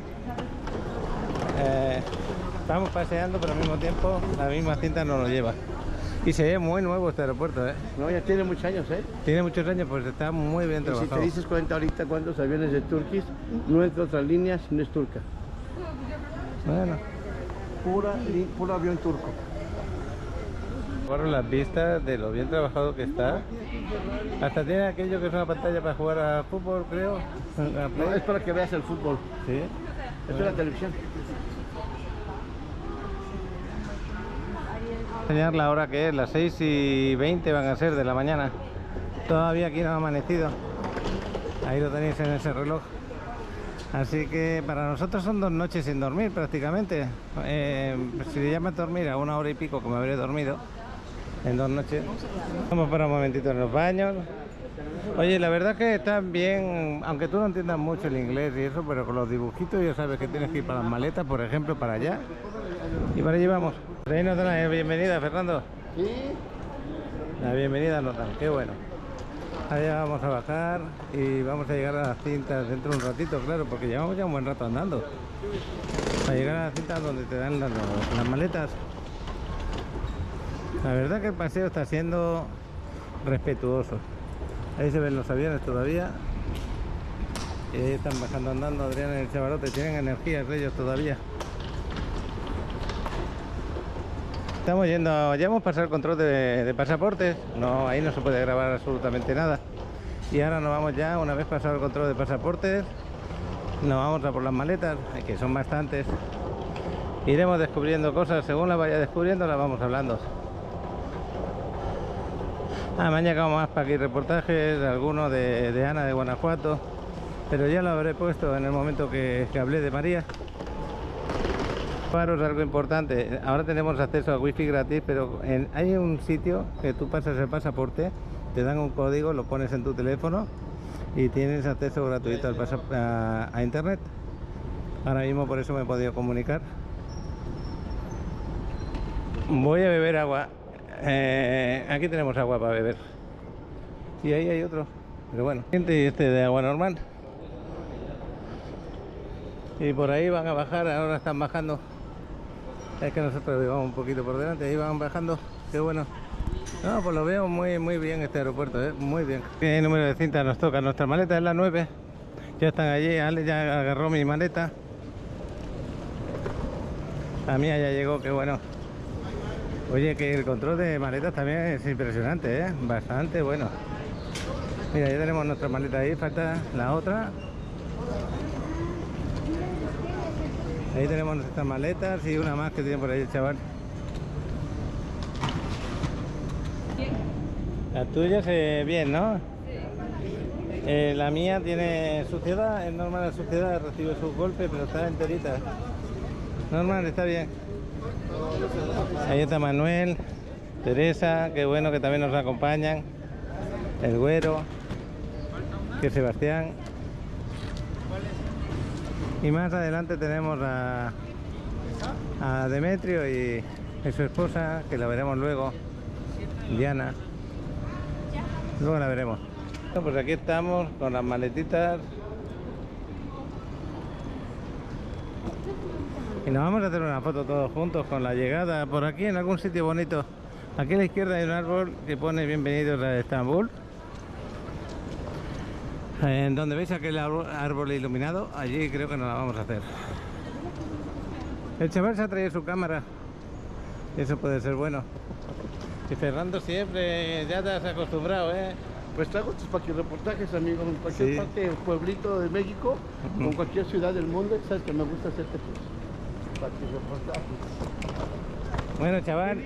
Estamos paseando, pero al mismo tiempo la misma cinta nos lo lleva. Y se ve muy nuevo este aeropuerto, ¿eh? No, ya tiene muchos años, ¿eh? Tiene muchos años, pues está muy bien Y si trabajado. te dices cuenta ahorita cuántos aviones de Turkish, no entra otra línea si no es turca. Bueno, Puro avión turco. por las vistas de lo bien trabajado que está. Hasta tiene aquello que es una pantalla para jugar a fútbol, creo. A Play. No, es para que veas el fútbol. Sí. Esto es la televisión. Enseñar la hora que es, las 6:20 van a ser de la mañana. Todavía aquí no ha amanecido. Ahí lo tenéis en ese reloj. Así que para nosotros son 2 noches sin dormir prácticamente. Si le llamas dormir a 1 hora y pico, como habré dormido en 2 noches. Vamos para un momentito en los baños. Oye, la verdad que están bien, aunque tú no entiendas mucho el inglés y eso, pero con los dibujitos ya sabes que tienes que ir para las maletas, por ejemplo, para allá. Y para allí vamos. Ahí nos dan la bienvenida, Fernando. Sí. La bienvenida nos dan, qué bueno. Allá vamos a bajar y vamos a llegar a las cintas dentro de un ratito, claro, porque llevamos ya un buen rato andando. Para llegar a las cintas donde te dan las maletas. La verdad que el paseo está siendo respetuoso. Ahí se ven los aviones todavía. Y ahí están bajando andando Adrián y el chavalote. Tienen energías de ellos todavía. Estamos yendo, ya hemos pasado el control de pasaportes. No, ahí no se puede grabar absolutamente nada. Y ahora nos vamos ya, una vez pasado el control de pasaportes, nos vamos a por las maletas, que son bastantes. Iremos descubriendo cosas, según las vaya descubriendo las vamos hablando. Mañana vamos más para aquí reportajes, algunos de Ana de Guanajuato, pero ya lo habré puesto en el momento que hablé de María. Para algo importante, ahora tenemos acceso a wifi gratis, pero hay un sitio que tú pasas el pasaporte, te dan un código, lo pones en tu teléfono y tienes acceso gratuito a internet. Ahora mismo por eso me he podido comunicar. Voy a beber agua. Aquí tenemos agua para beber. Y ahí hay otro, pero bueno, este de agua normal. Y por ahí van a bajar, ahora están bajando. Es que nosotros vamos un poquito por delante, ahí van bajando. Qué bueno. No, pues lo veo muy bien este aeropuerto, muy bien. ¿Qué número de cinta nos toca? Nuestra maleta es la 9. Ya están allí, Ale ya agarró mi maleta. La mía ya llegó, qué bueno. Oye, que el control de maletas también es impresionante, bastante bueno. Mira, ya tenemos nuestra maleta ahí, falta la otra. Ahí tenemos nuestras maletas y una más que tiene por ahí el chaval. La tuya se ve bien, ¿no? Sí. La mía tiene suciedad, es normal la suciedad, recibe sus golpes, pero está enterita. Normal, está bien. Ahí está Manuel, Teresa, qué bueno que también nos acompañan. El Güero, que es Sebastián. Y más adelante tenemos a Demetrio y su esposa, que la veremos luego, Diana. Luego la veremos. Bueno, pues aquí estamos con las maletitas. Y nos vamos a hacer una foto todos juntos con la llegada por aquí en algún sitio bonito. Aquí a la izquierda hay un árbol que pone bienvenidos a Estambul. En donde veis aquel árbol iluminado, allí creo que nos la vamos a hacer. El chaval se ha traído su cámara. Eso puede ser bueno. Y Fernando siempre, ya te has acostumbrado, Pues traigo tus paquirreportajes, amigo, en cualquier parte del pueblito de México, o en cualquier ciudad del mundo, sabes que me gusta hacerte tus paquirreportajes. Bueno, chaval.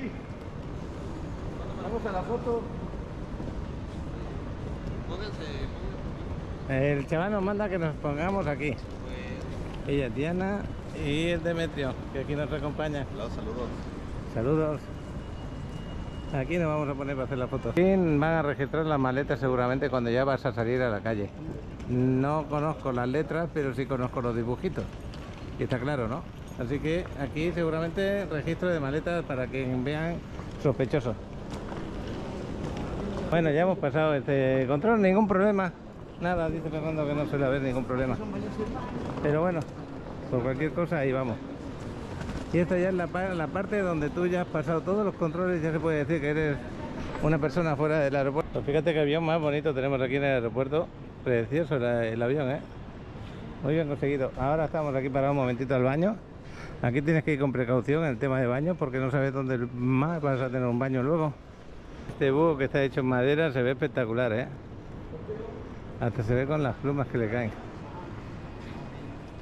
Vamos a la foto. El chaval nos manda que nos pongamos aquí. Ella es Diana y el Demetrio, que aquí nos acompaña. Hola, saludos. Saludos. Aquí nos vamos a poner para hacer la foto. Van a registrar las maletas seguramente cuando ya vas a salir a la calle. No conozco las letras, pero sí conozco los dibujitos. Y está claro, ¿no? Así que aquí seguramente registro de maletas para que vean sospechosos. Bueno, ya hemos pasado este control, ningún problema. Nada, dice Fernando que no suele haber ningún problema. Pero bueno, por cualquier cosa ahí vamos. Y esta ya es la parte donde tú ya has pasado todos los controles, ya se puede decir que eres una persona fuera del aeropuerto. Pues fíjate qué avión más bonito tenemos aquí en el aeropuerto. Precioso el avión, Muy bien conseguido. Ahora estamos aquí para un momentito al baño. Aquí tienes que ir con precaución en el tema de baño porque no sabes dónde más vas a tener un baño luego. Este búho que está hecho en madera se ve espectacular, Hasta se ve con las plumas que le caen.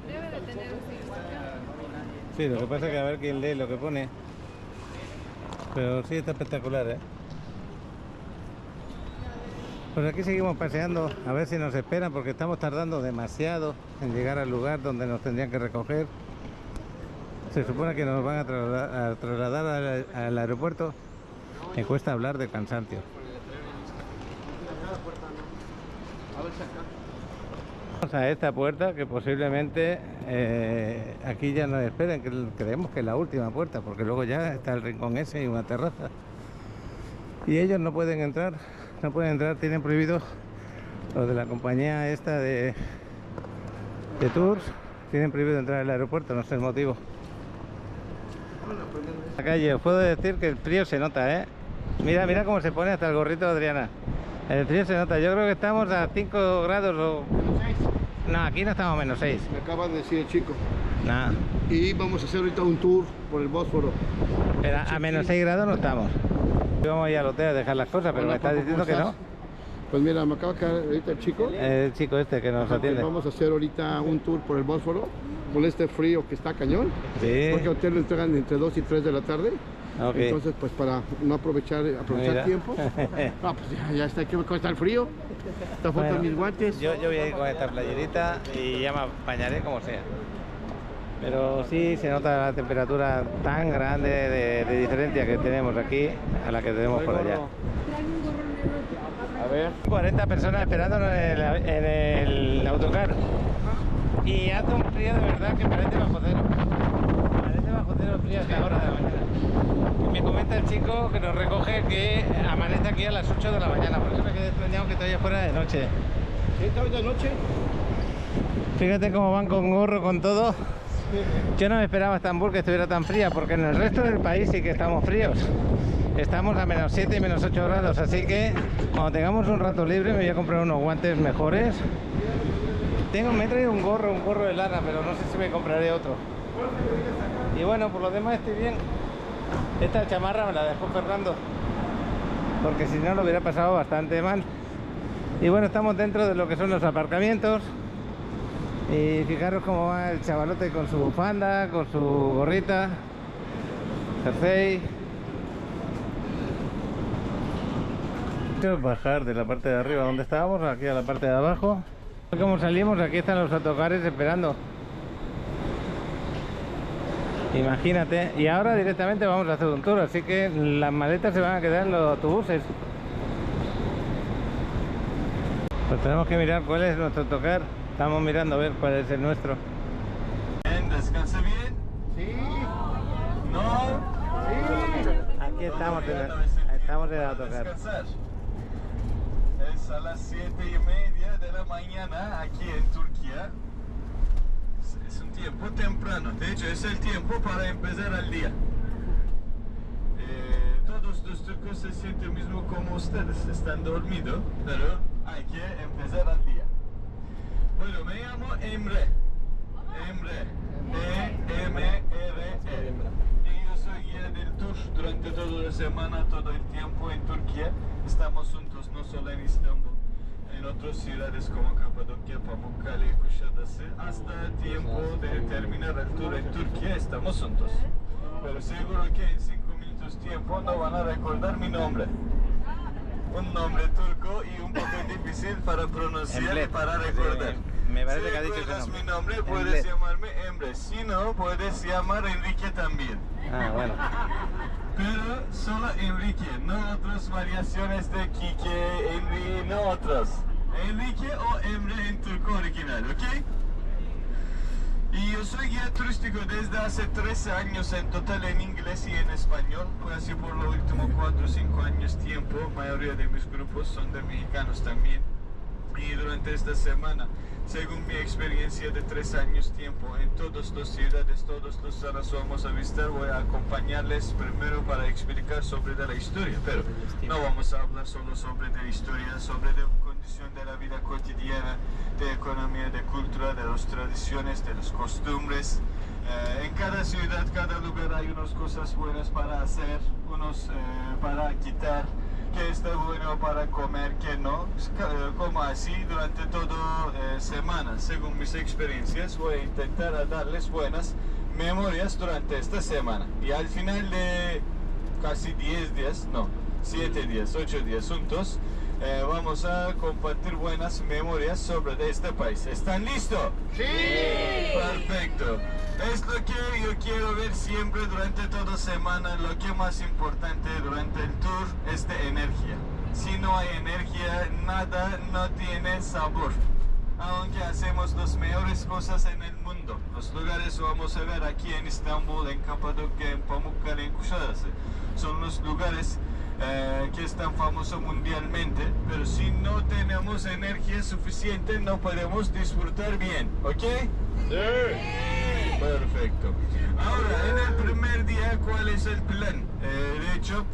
Debe de tener un significado. Sí, lo que pasa es que a ver quién lee lo que pone. Pero sí está espectacular, Pues aquí seguimos paseando, a ver si nos esperan porque estamos tardando demasiado en llegar al lugar donde nos tendrían que recoger. Se supone que nos van a trasladar al aeropuerto. Me cuesta hablar de cansancio. Vamos a esta puerta que posiblemente aquí ya nos esperen, que creemos que es la última puerta, porque luego ya está el rincón ese y una terraza. Y ellos no pueden entrar, tienen prohibido, los de la compañía esta de tours, tienen prohibido entrar al aeropuerto, no sé el motivo. La calle, os puedo decir que el frío se nota, Mira, mira cómo se pone hasta el gorrito de Adriana. El frío se nota. Yo creo que estamos a 5 grados o... No, aquí no estamos a menos 6. Me acaba de decir el chico. Nada. Y vamos a hacer ahorita un tour por el Bósforo. Pero a menos 6 grados no estamos. Vamos a ir al hotel a dejar las cosas, pero Hola, me está Paco, diciendo ¿cómo que no. estás? Pues mira, me acaba de caer ahorita el chico. El chico este que nos atiende. Vamos a hacer ahorita un tour por el Bósforo con este frío que está cañón. Sí. Porque al hotel lo entregan entre 2 y 3 de la tarde. Okay. Entonces, pues para no aprovechar tiempo. Ah, pues ya está, que me cuesta el frío. Esta foto de mis guantes. Yo voy a ir con esta playerita y ya me apañaré como sea. Pero sí se nota la temperatura tan grande de diferencia que tenemos aquí a la que tenemos por allá. A ver. 40 personas esperándonos en el autocar. Y hace un frío de verdad que parece bajo cero. Parece bajo cero el frío a esta hora de la mañana. Y me comenta el chico que nos recoge que amanece aquí a las 8 de la mañana. Por eso me quedé extrañado que todavía fuera de noche. ¿Sí, todavía de noche? Fíjate cómo van con gorro, con todo. Yo no me esperaba Estambul que estuviera tan fría, porque en el resto del país sí que estamos fríos. Estamos a menos 7 y menos 8 grados, así que cuando tengamos un rato libre me voy a comprar unos guantes mejores. Me he traído un gorro de lana, pero no sé si me compraré otro. Y bueno, por lo demás estoy bien. Esta chamarra me la dejó Fernando, porque si no lo hubiera pasado bastante mal. Y bueno, estamos dentro de lo que son los aparcamientos. Y fijaros cómo va el chavalote con su bufanda, con su gorrita, jersey. Bajar de la parte de arriba donde estábamos, aquí a la parte de abajo. Como salimos, aquí están los autocares esperando. Imagínate. Y ahora directamente vamos a hacer un tour, así que las maletas se van a quedar en los autobuses. Pues tenemos que mirar cuál es nuestro autocar. Estamos mirando a ver cuál es el nuestro. Bien, ¿descansa bien? Sí. ¿No? Sí. Aquí estamos en el autocar. Descansar. Es a las 7:30 de la mañana aquí en Turquía. Es un tiempo temprano. De hecho, es el tiempo para empezar el día. Todos los turcos se sienten mismo como ustedes. Están dormidos, pero hay que empezar el día. Bueno, me llamo Emre. E-M-R-E. Y yo soy guía del tour durante toda la semana, todo el tiempo en Turquía. Estamos juntos, no solo en Estambul, en otras ciudades como Capadocia, Pamukkale, Kuşadası. Hasta el tiempo de terminar el tour en Turquía estamos juntos. Pero seguro que en 5 minutos tiempo no van a recordar mi nombre. Un nombre turco y un poco difícil para pronunciar y para recordar. Me parece si que ha dicho recuerdas ese mi nombre, puedes llamarme Emre. Si no, puedes llamar Enrique también. Ah, bueno. Pero solo Enrique, no otras variaciones de Kike, Enri, no otras. Enrique o Emre en turco original, ¿ok? Y yo soy guía turístico desde hace 13 años en total en inglés y en español. Casi por los últimos 4 o 5 años tiempo, la mayoría de mis grupos son de mexicanos también. Y durante esta semana, según mi experiencia de 3 años tiempo, en todas las ciudades, todos los zonas vamos a visitar, voy a acompañarles primero para explicar sobre la historia, pero no vamos a hablar solo sobre la historia, sobre la condición de la vida cotidiana, de economía, de cultura, de las tradiciones, de las costumbres. En cada ciudad, cada lugar hay unas cosas buenas para hacer, unos para quitar, que está bueno para comer, que no, como así durante toda semana. Según mis experiencias, voy a intentar darles buenas memorias durante esta semana. Y al final de casi 10 días, no, 7 días, 8 días juntos, vamos a compartir buenas memorias sobre este país. ¿Están listos? ¡Sí! Perfecto. Es lo que yo quiero ver siempre durante toda semana. Lo que más importante durante el tour es de energía. Si no hay energía, nada no tiene sabor. Aunque hacemos las mejores cosas en el mundo. Los lugares vamos a ver aquí en Estambul, en Capadocia, en Pamukkale, en Kuşadası. Son los lugares que están famosos mundialmente, pero si no tenemos energía suficiente no podemos disfrutar bien, ¿ok? Sí. Perfecto. Ahora, en el primer día, ¿cuál es el plan? De hecho,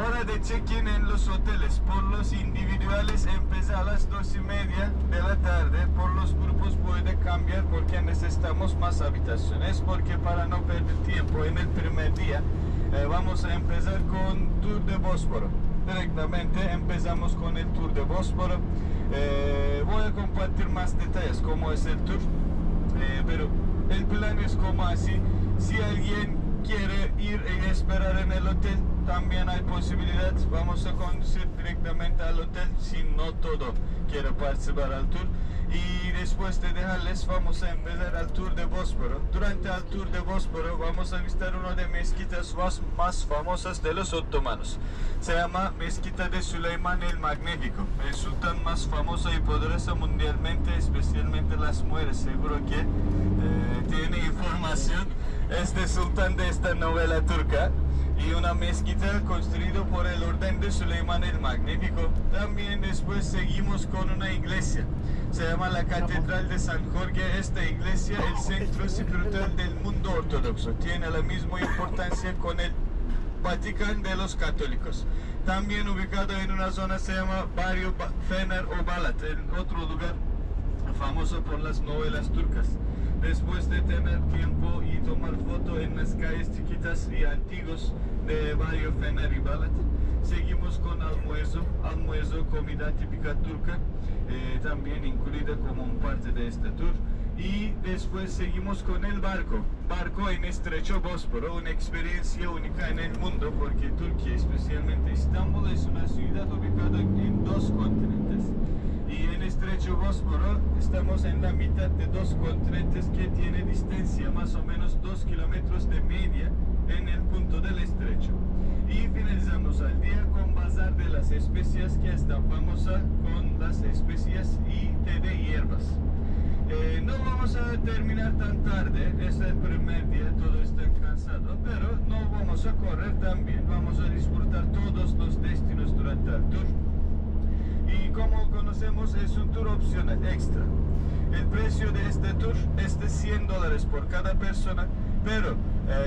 Hora de check-in en los hoteles. Por los individuales empieza a las 2:30 de la tarde. Por los grupos puede cambiar porque necesitamos más habitaciones. Porque para no perder tiempo en el primer día vamos a empezar con Tour de Bósforo. Directamente empezamos con el Tour de Bósforo. Voy a compartir más detalles cómo es el tour. Pero el plan es como así. Si alguien quiere ir y esperar en el hotel, también hay posibilidad. Vamos a conducir directamente al hotel si no todo quiere participar al tour. Y después de dejarles vamos a empezar al Tour de Bósforo. Durante el Tour de Bósforo vamos a visitar una de las mezquitas más famosas de los otomanos. Se llama Mezquita de Süleyman el Magnífico, el sultán más famoso y poderoso mundialmente, especialmente las mujeres. Seguro que tiene información este sultán de esta novela turca. Y una mezquita construida por el orden de Süleyman el Magnífico. También después seguimos con una iglesia. Se llama la Catedral de San Jorge. Esta iglesia es el centro espiritual del mundo ortodoxo. Tiene la misma importancia con el Vaticano de los católicos. También ubicado en una zona se llama Barrio Fener o Balat, en otro lugar famoso por las novelas turcas. Después de tener tiempo y tomar foto en las calles chiquitas y antiguas de Barrio Fener y Balat, seguimos con almuerzo, comida típica turca, también incluida como un parte de este tour. Y después seguimos con el barco en estrecho Bósforo, una experiencia única en el mundo porque Turquía, especialmente Estambul, es una ciudad ubicada en 2 continentes. Y en estrecho Bósforo estamos en la mitad de 2 continentes que tiene distancia más o menos 2 kilómetros de media en el punto del estrecho. Y finalizamos al día con Bazar de las Especias, que está famosa con las especias y té de hierbas. No vamos a terminar tan tarde, es el primer día, todo está cansado, pero no vamos a correr también, vamos a disfrutar todos los destinos durante el tour. Y como conocemos es un tour opcional extra. El precio de este tour es de $100 por cada persona, pero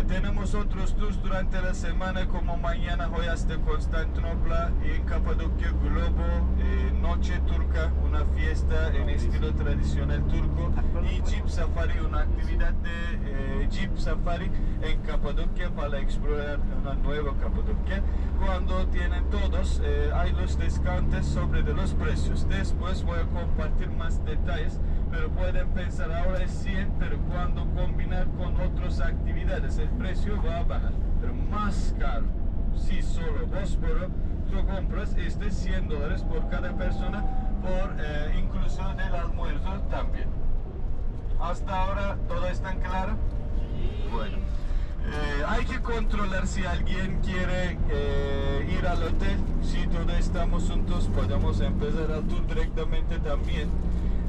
tenemos otros tours durante la semana como mañana joyas de Constantinopla, en Capadocia Globo, Noche Turca, una fiesta en estilo tradicional turco, y Jeep Safari, una actividad de Jeep Safari en Capadocia para explorar una nueva Capadocia. Cuando tienen todos, hay los descuentos sobre de los precios. Después voy a compartir más detalles, pero pueden pensar ahora es 100, pero cuando combinar con otras actividades el precio va a bajar, pero más caro. Si solo Bósforo tú compras es de $100 por cada persona, por inclusión del almuerzo también. Hasta ahora todo está claro. Bueno, hay que controlar si alguien quiere ir al hotel. Si todos estamos juntos podemos empezar el tour directamente también.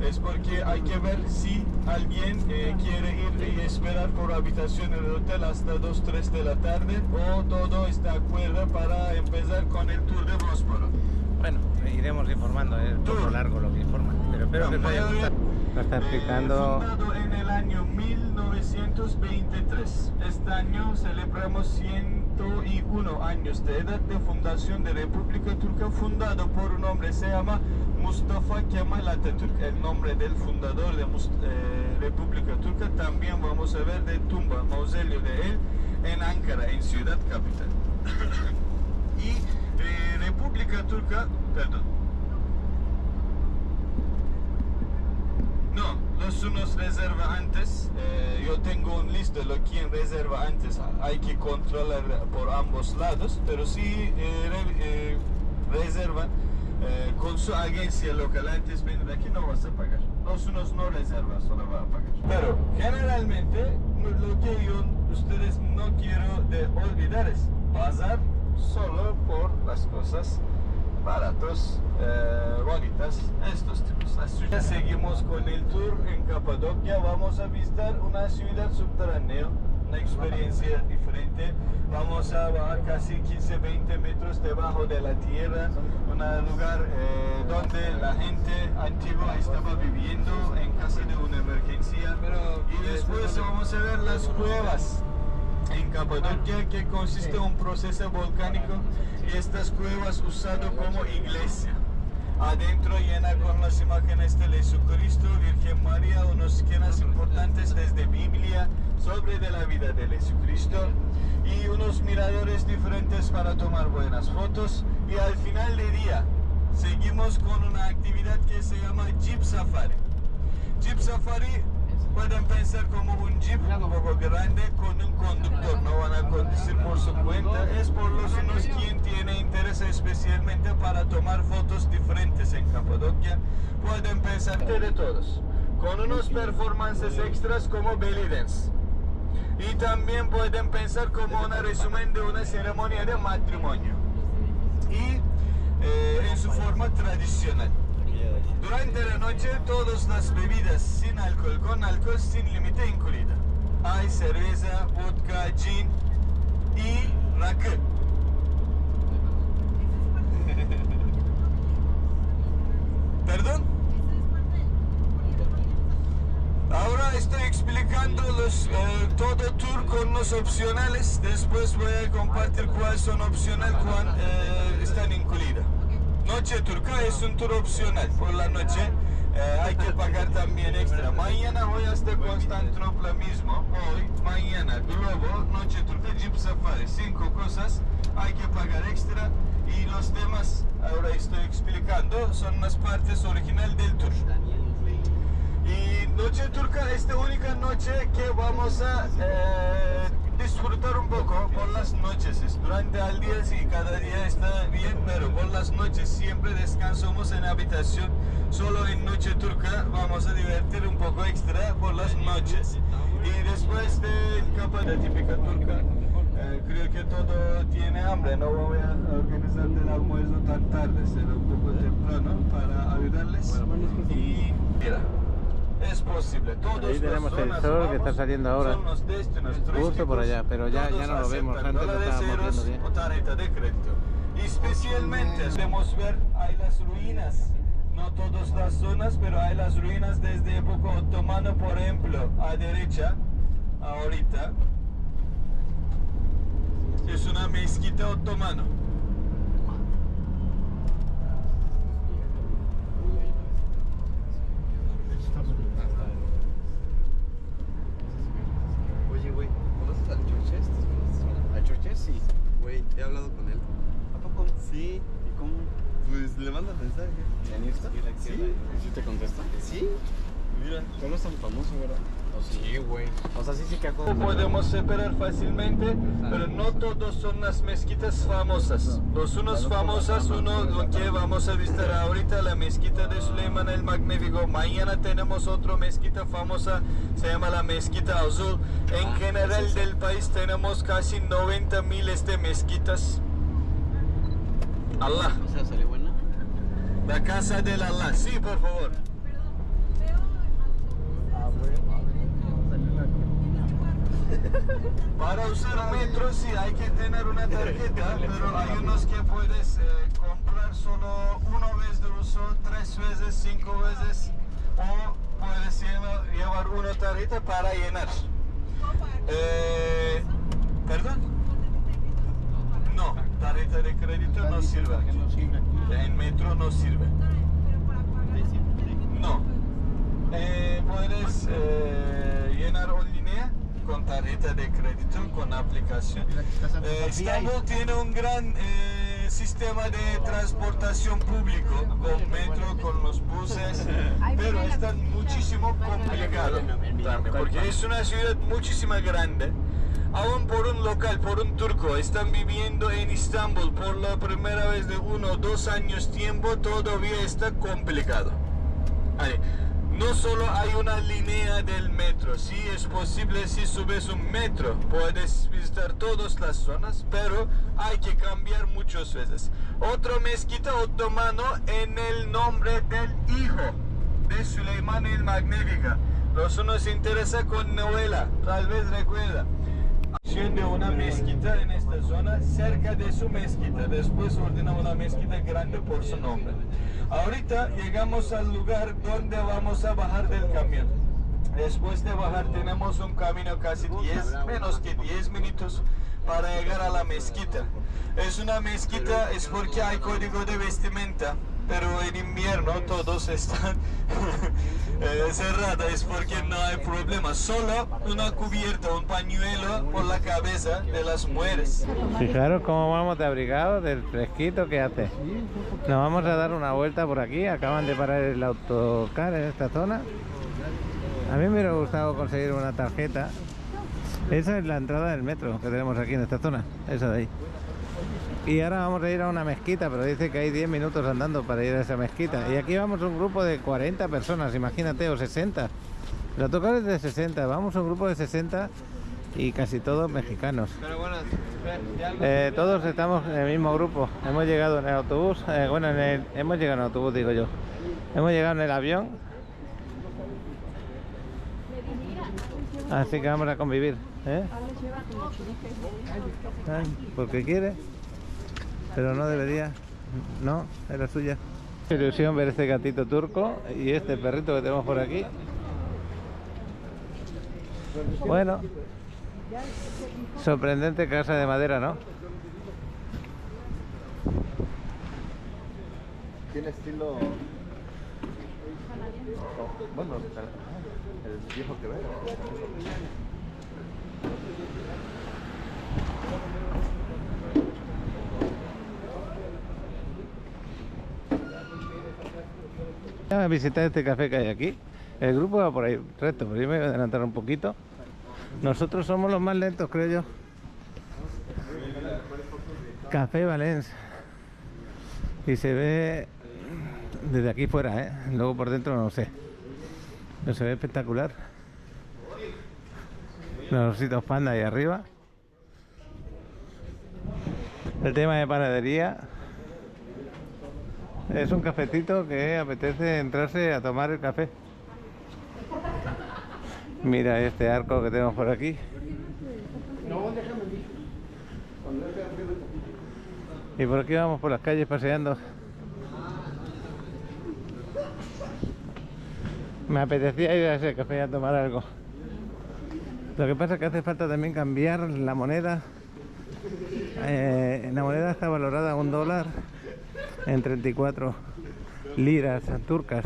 Es porque hay que ver si alguien quiere ir y esperar por habitación en el hotel hasta 2, 3 de la tarde, o todo está de acuerdo para empezar con el Tour de Bósforo. Bueno, iremos informando, es un poco largo lo que informan, pero espero que os haya gustado. Nos está explicando... Fundado en el año 1923. Este año celebramos 101 años de edad de fundación de República Turca, fundado por un hombre, se llama Mustafa Kemal Atatürk, el nombre del fundador de República Turca. También vamos a ver de tumba, mausoleo de él en Ankara, en ciudad capital. Y República Turca, perdón. No, los unos reserva antes. Yo tengo un listo de quien reserva antes. Hay que controlar por ambos lados, pero si reservan con su agencia local antes de venir aquí no vas a pagar. Los unos no reservan, solo va a pagar. Pero generalmente lo que ustedes no quiero de olvidar es pasar solo por las cosas baratos, bonitas, estos tipos. Seguimos con el tour en Capadocia. Vamos a visitar una ciudad subterránea, una experiencia diferente. Vamos a bajar casi 15-20 metros debajo de la tierra, un lugar donde la gente antigua estaba viviendo en caso de una emergencia. Y después vamos a ver las cuevas. en Capadocia, que consiste en un proceso volcánico y estas cuevas usado como iglesia. Adentro llena con las imágenes de Jesucristo, Virgen María, unos esquemas importantes desde Biblia sobre de la vida de Jesucristo y unos miradores diferentes para tomar buenas fotos. Y al final del día seguimos con una actividad que se llama Jeep Safari. Jeep Safari pueden pensar como un jeep un poco grande con un conductor, no van a conducir por su cuenta, es por los unos quien tiene interés especialmente para tomar fotos diferentes en Capadocia, pueden pensar de todos, con unos performances extras como belly dance. Y también pueden pensar como un resumen de una ceremonia de matrimonio y en su forma tradicional. Durante la noche todas las bebidas sin alcohol, con alcohol sin límite incluida. Hay cerveza, vodka, gin y rakı. ¿Perdón? Ahora estoy explicando todo tour con los opcionales. Después voy a compartir cuáles son opcionales, cuáles están incluidas. Noche turca es un tour opcional. Por la noche hay que pagar también extra. Mañana voy hasta Constantinopla mismo. Hoy, mañana, Globo, Noche turca, Jeep Safari. 5 cosas hay que pagar extra. Y los demás, ahora estoy explicando, son las partes originales del tour. Y Noche turca es la única noche que vamos a disfrutar un poco por las noches. Durante el día sí, cada día está bien, pero por las noches siempre descansamos en habitación. Solo en Noche turca vamos a divertir un poco extra por las noches. Y después de Capadocia típica turca, creo que todo tiene hambre. No voy a organizar el almuerzo tan tarde, será un poco temprano para ayudarles. Y mira, es posible. Ahí tenemos el sol que está saliendo ahora, justo por allá, pero ya no lo vemos, antes lo estábamos viendo bien. O tarjeta de crédito. Y especialmente podemos ver, hay las ruinas, no todas las zonas, pero hay las ruinas desde época otomana, por ejemplo, a derecha, ahorita, es una mezquita otomana. Oye, güey, ¿conoces al Churches? ¿Al Churches? Sí. Güey, he hablado con él. ¿A poco? Sí. ¿Y cómo? Pues le manda mensaje. ¿En Insta? Sí. ¿Sí te contesta? Sí. Mira, tú no es tan famoso, ¿verdad? Sí, güey. O sea, sí que podemos separar fácilmente, pero no todos son las mezquitas famosas. Los unos famosas, uno que vamos a visitar ahorita, la mezquita de Süleyman el Magnífico. Mañana tenemos otra mezquita famosa, se llama la Mezquita Azul. En general del país tenemos casi 90 miles de mezquitas. Allah. O sea, ¿sale buena? La casa del Allah, sí, por favor. Para usar metro sí hay que tener una tarjeta, pero hay unos que puedes comprar solo una vez de uso, 3 veces, 5 veces, o puedes llevar una tarjeta para llenar. ¿Perdón? No, tarjeta de crédito no sirve aquí. En metro no sirve. No. Puedes llenar en línea con tarjeta de crédito, con aplicación. Estambul tiene un gran sistema de transportación público, con metro, con los buses, pero está muchísimo complicado también, porque es una ciudad muchísimo grande. Aún por un local, por un turco, están viviendo en Estambul por la primera vez de 1 o 2 años tiempo, todavía está complicado. Vale. No solo hay una línea del metro, sí es posible si subes un metro, puedes visitar todas las zonas, pero hay que cambiar muchas veces. Otra mezquita otomano en el nombre del hijo de Süleyman el Magnífico. Los unos interesa con novela, tal vez recuerda. De una mezquita en esta zona, cerca de su mezquita, después ordena una mezquita grande por su nombre. Ahorita llegamos al lugar donde vamos a bajar del camión. Después de bajar tenemos un camino casi menos que 10 minutos para llegar a la mezquita. Es una mezquita, es porque hay código de vestimenta, pero en invierno todos están cerrados, es porque no hay problema. Solo una cubierta, un pañuelo por la cabeza de las mujeres. Fijaros cómo vamos de abrigados del fresquito que hace. Nos vamos a dar una vuelta por aquí. Acaban de parar el autocar en esta zona. A mí me hubiera gustado conseguir una tarjeta. Esa es la entrada del metro que tenemos aquí en esta zona, esa de ahí. Y ahora vamos a ir a una mezquita, pero dice que hay 10 minutos andando para ir a esa mezquita. Y aquí vamos un grupo de 40 personas, imagínate, o 60. El autocar es de 60, vamos un grupo de 60 y casi todos mexicanos. Pero bueno, Todos estamos en el mismo grupo. Hemos llegado en el autobús, hemos llegado en el autobús, digo yo. Hemos llegado en el avión. Así que vamos a convivir, ¿eh? Porque quiere, pero no debería. No, es la suya. Qué ilusión ver este gatito turco y este perrito que tenemos por aquí. Bueno, sorprendente casa de madera, ¿no? tiene estilo... Bueno, el viejo que veo. Voy a visitar este café que hay aquí. El grupo va por ahí recto, pero yo me voy a adelantar un poquito. Nosotros somos los más lentos, creo yo. Café Valence. Y se ve desde aquí fuera, ¿eh? Luego por dentro no sé. Pero se ve espectacular. Los ositos panda ahí arriba. El tema de panadería. Es un cafetito que apetece entrarse a tomar el café. Mira este arco que tenemos por aquí. Y por aquí vamos por las calles paseando. Me apetecía ir a ese café a tomar algo. Lo que pasa es que hace falta también cambiar la moneda. La moneda está valorada a $1 en 34 liras turcas.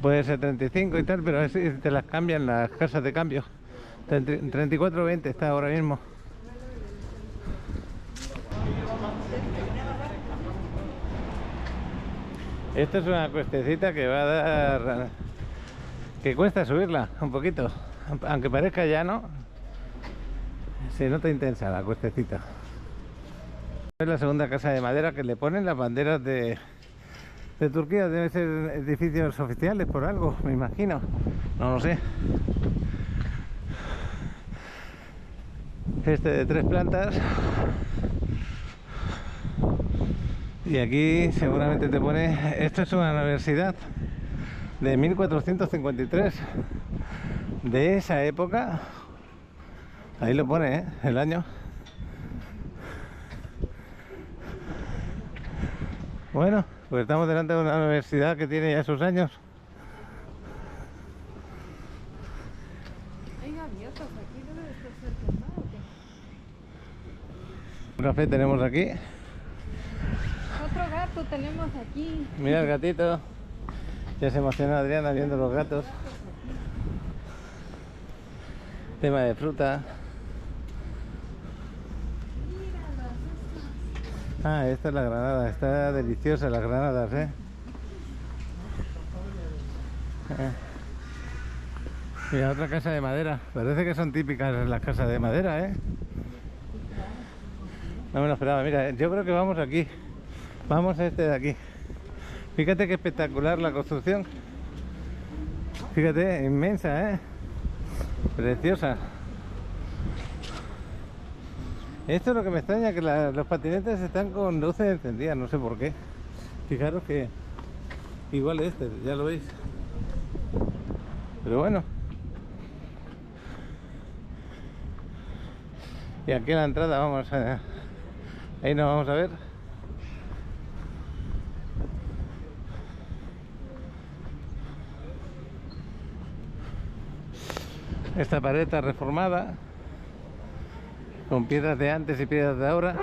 Puede ser 35 y tal, pero así te las cambian las casas de cambio. 34.20 está ahora mismo. Esta es una cuestecita que va a dar... que cuesta subirla un poquito. Aunque parezca llano, se nota intensa la cuestecita. Es la segunda casa de madera que le ponen las banderas de Turquía. Deben ser edificios oficiales por algo, me imagino. No lo sé. Este de 3 plantas. Y aquí seguramente te pone... Esto es una universidad de 1453. De esa época. Ahí lo pone, ¿eh? El año. Bueno, pues estamos delante de una universidad que tiene ya sus años. Hay gaviotas aquí, debe de estar cerca, ¿no? Un café tenemos aquí. Otro gato tenemos aquí. Mira el gatito. Ya se emociona Adriana viendo los gatos. Tema de fruta. Ah, esta es la granada. Está deliciosa las granadas, ¿eh? Mira, otra casa de madera. Parece que son típicas las casas de madera, ¿eh? No me lo esperaba. Mira, yo creo que vamos aquí. Vamos a este de aquí. Fíjate qué espectacular la construcción. Fíjate, inmensa, ¿eh? Preciosa. Esto es lo que me extraña, que los patinetes están con luces encendidas, no sé por qué. Fijaros que igual este, ya lo veis. Pero bueno. Y aquí en la entrada vamos a... Ahí nos vamos a ver. Esta pared está reformada con piedras de antes y piedras de ahora.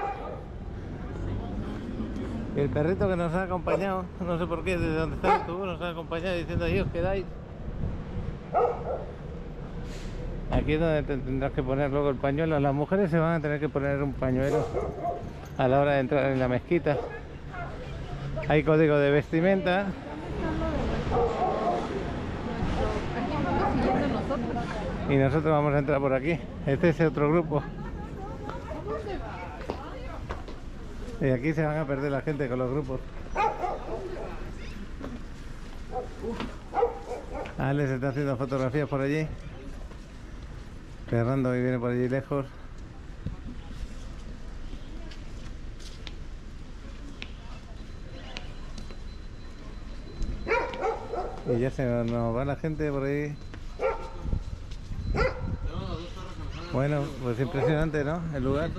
El perrito que nos ha acompañado, no sé por qué, desde donde está el tubo, nos ha acompañado diciendo ahí os quedáis. Aquí es donde tendrás que poner luego el pañuelo. Las mujeres se van a tener que poner un pañuelo a la hora de entrar en la mezquita. Hay código de vestimenta. Y nosotros vamos a entrar por aquí. Este es otro grupo. Y aquí se van a perder la gente con los grupos. Alex está haciendo fotografías por allí. Fernando que viene por allí lejos. Y ya se nos va la gente por ahí. Bueno, pues impresionante, ¿no? El lugar.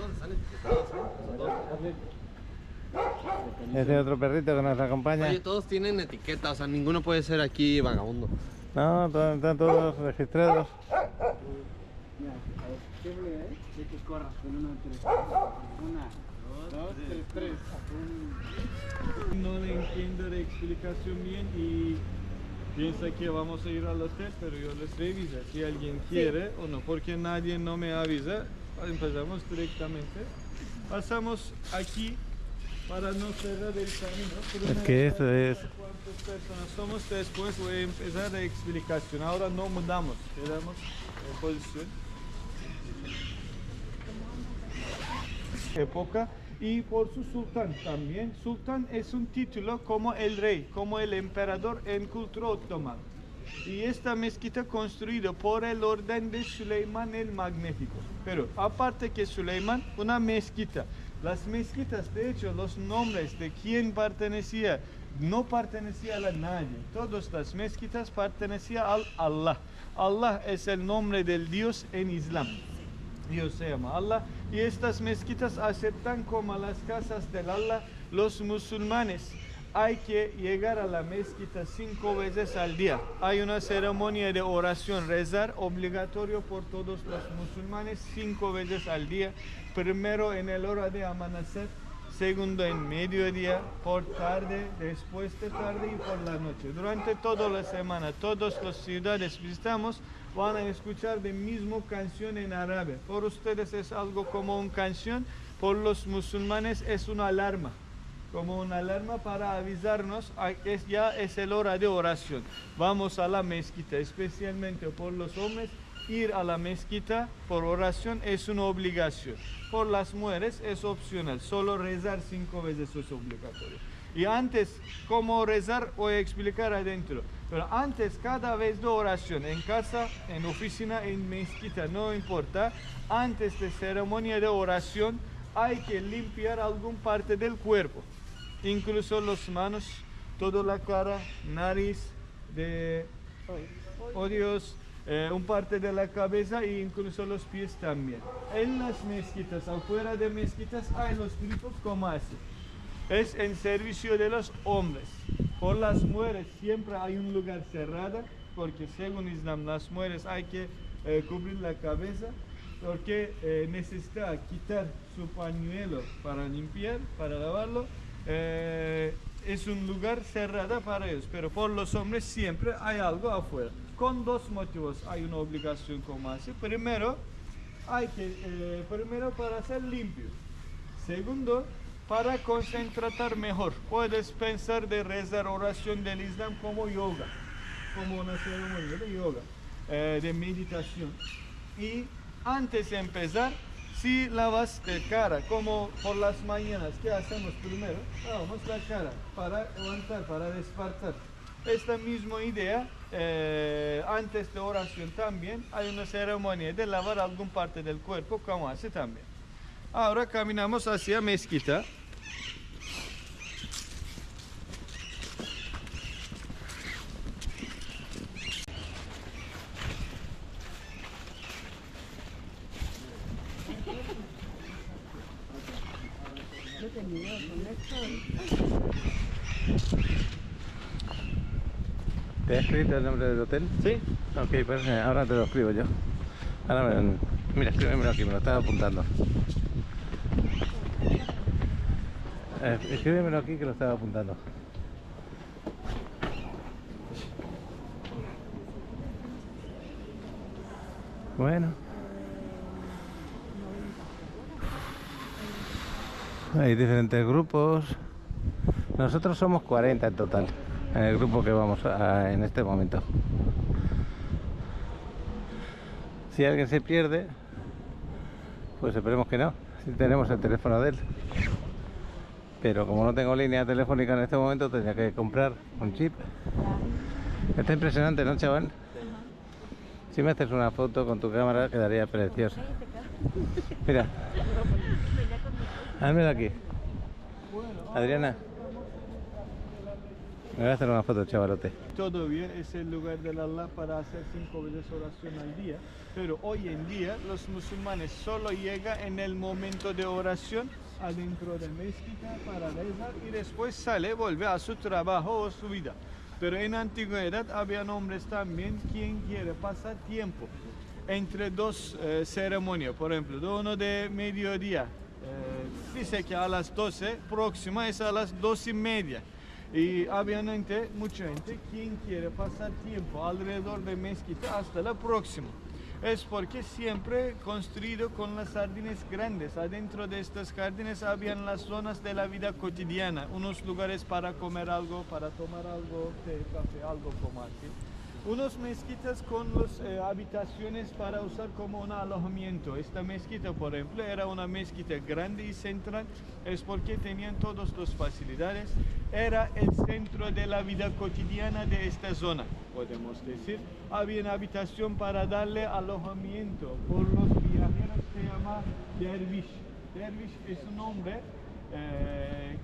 Ese otro perrito que nos acompaña. Oye, todos tienen etiqueta, o sea, ninguno puede ser aquí vagabundo. No, están todos registrados. De que corras con 1, 3. 1, 2, 3. No le entiendo la explicación bien y piensa que vamos a ir al hotel, pero yo les reviso si alguien quiere o no, porque nadie no me avisa. Empezamos directamente. Pasamos aquí para no cerrar el camino. Es que eso es. ¿Cuántas personas somos? Después voy a empezar la explicación. Ahora no mudamos, quedamos en posición. Época y por su sultán también. Sultán es un título como el rey, como el emperador en cultura otomana. Y esta mezquita construida por el orden de Süleyman el Magnífico. Pero aparte que Süleyman, una mezquita. Las mezquitas, de hecho, los nombres de quién pertenecía, no pertenecía a nadie. Todas las mezquitas pertenecían al Allah. Allah es el nombre del Dios en Islam. Dios se llama Allah. Y estas mezquitas aceptan como las casas del Allah. Los musulmanes hay que llegar a la mezquita 5 veces al día. Hay una ceremonia de oración, rezar obligatorio por todos los musulmanes 5 veces al día. Primero en el hora de amanecer, segundo en mediodía, por tarde, después de tarde y por la noche. Durante toda la semana, todas las ciudades visitamos, van a escuchar de mismo canción en árabe. Por ustedes es algo como una canción, por los musulmanes es una alarma. Como una alarma para avisarnos que ya es el hora de oración. Vamos a la mezquita, especialmente por los hombres. Ir a la mezquita por oración es una obligación. Por las mujeres es opcional, solo rezar 5 veces es obligatorio. Y antes, cómo rezar, voy a explicar adentro. Pero antes, cada vez de oración, en casa, en oficina, en mezquita, no importa. Antes de ceremonia de oración, hay que limpiar alguna parte del cuerpo. Incluso las manos, toda la cara, nariz, de ojos, un parte de la cabeza e incluso los pies también. En las mezquitas, afuera de mezquitas, hay los grupos como así. Es en servicio de los hombres. Por las mujeres siempre hay un lugar cerrado, porque según Islam las mujeres hay que cubrir la cabeza, porque necesita quitar su pañuelo para limpiar, para lavarlo. Es un lugar cerrado para ellos, pero por los hombres siempre hay algo afuera. Con 2 motivos hay una obligación como así. Primero, primero para ser limpio. Segundo, para concentrarte mejor. Puedes pensar de rezar oración del Islam como yoga, como una ceremonia de yoga, de meditación. Y antes de empezar, si lavas de cara, como por las mañanas, ¿qué hacemos primero? Lavamos la cara para levantar, para despertar. Esta misma idea, antes de oración también, hay una ceremonia de lavar alguna parte del cuerpo, como hace también. Ahora caminamos hacia mezquita. ¿Te has escrito el nombre del hotel? Sí. Ok, pues ahora te lo escribo yo. Ahora mira, escríbemelo aquí, me lo estaba apuntando. Escríbemelo aquí que lo estaba apuntando. Bueno. Hay diferentes grupos. Nosotros somos 40 en total, en el grupo que vamos en este momento. Si alguien se pierde, pues esperemos que no. Si tenemos el teléfono de él. Pero como no tengo línea telefónica en este momento, tendría que comprar un chip. Está impresionante, ¿no, chaval? Si me haces una foto con tu cámara, quedaría preciosa. Mira. Házmelo aquí. Adriana. Me voy a hacer una foto, chavalote. Todo bien, es el lugar del Allah para hacer 5 veces oración al día. Pero hoy en día los musulmanes solo llegan en el momento de oración adentro de mezquita para rezar y después sale, vuelve a su trabajo o su vida. Pero en la antigüedad había hombres también quien quiere pasar tiempo entre dos ceremonias. Por ejemplo, uno de mediodía, dice que a las 12, próxima es a las 12:30. Y obviamente mucha gente quien quiere pasar tiempo alrededor de mezquita hasta la próxima. Es porque siempre construido con las jardines grandes. Adentro de estas jardines habían las zonas de la vida cotidiana, unos lugares para comer algo, para tomar algo, té, café, algo como así. Unos mezquitas con las habitaciones para usar como un alojamiento. Esta mezquita, por ejemplo, era una mezquita grande y central, es porque tenían todas las facilidades. Era el centro de la vida cotidiana de esta zona, podemos decir. Había una habitación para darle alojamiento por los viajeros, se llama dervish. Dervish es un hombre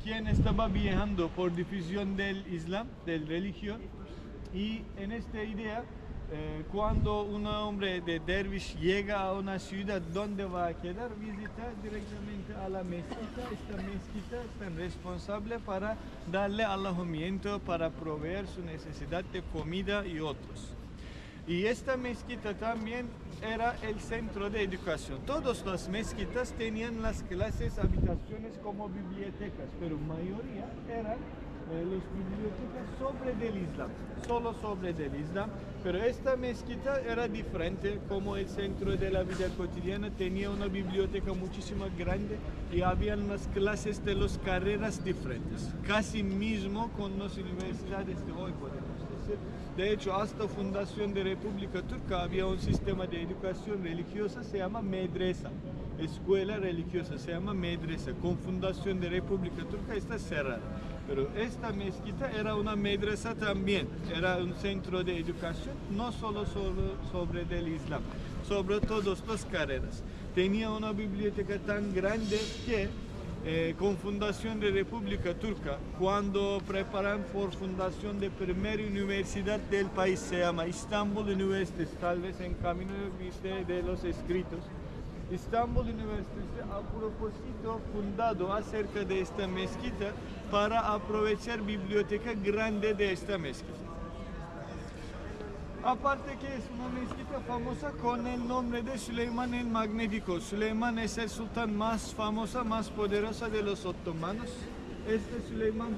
quien estaba viajando por difusión del Islam, del religión. Y en esta idea, cuando un hombre de dervish llega a una ciudad donde va a quedar, visita directamente a la mezquita. Esta mezquita es responsable para darle alojamiento, para proveer su necesidad de comida y otros. Y esta mezquita también era el centro de educación. Todas las mezquitas tenían las clases, habitaciones como bibliotecas, pero mayoría eran las bibliotecas sobre del Islam, solo sobre del Islam, pero esta mezquita era diferente, como el centro de la vida cotidiana, tenía una biblioteca muchísimo grande y habían las clases de las carreras diferentes, casi mismo con las universidades de hoy, podemos decir. De hecho, hasta fundación de República Turca había un sistema de educación religiosa, se llama medresa. Escuela religiosa se llama medresa. Con fundación de República Turca está cerrada. Pero esta mezquita era una medresa también, era un centro de educación, no solo sobre del Islam, sobre todas las carreras. Tenía una biblioteca tan grande que con fundación de República Turca, cuando preparan por fundación de primera universidad del país, se llama Istanbul University, tal vez en camino de los escritos. Istanbul University a propósito fundado acerca de esta mezquita para aprovechar biblioteca grande de esta mezquita. Aparte que es una mezquita famosa con el nombre de Süleyman el Magnífico. Süleyman es el sultán más famoso, más poderoso de los otomanos. Este Süleyman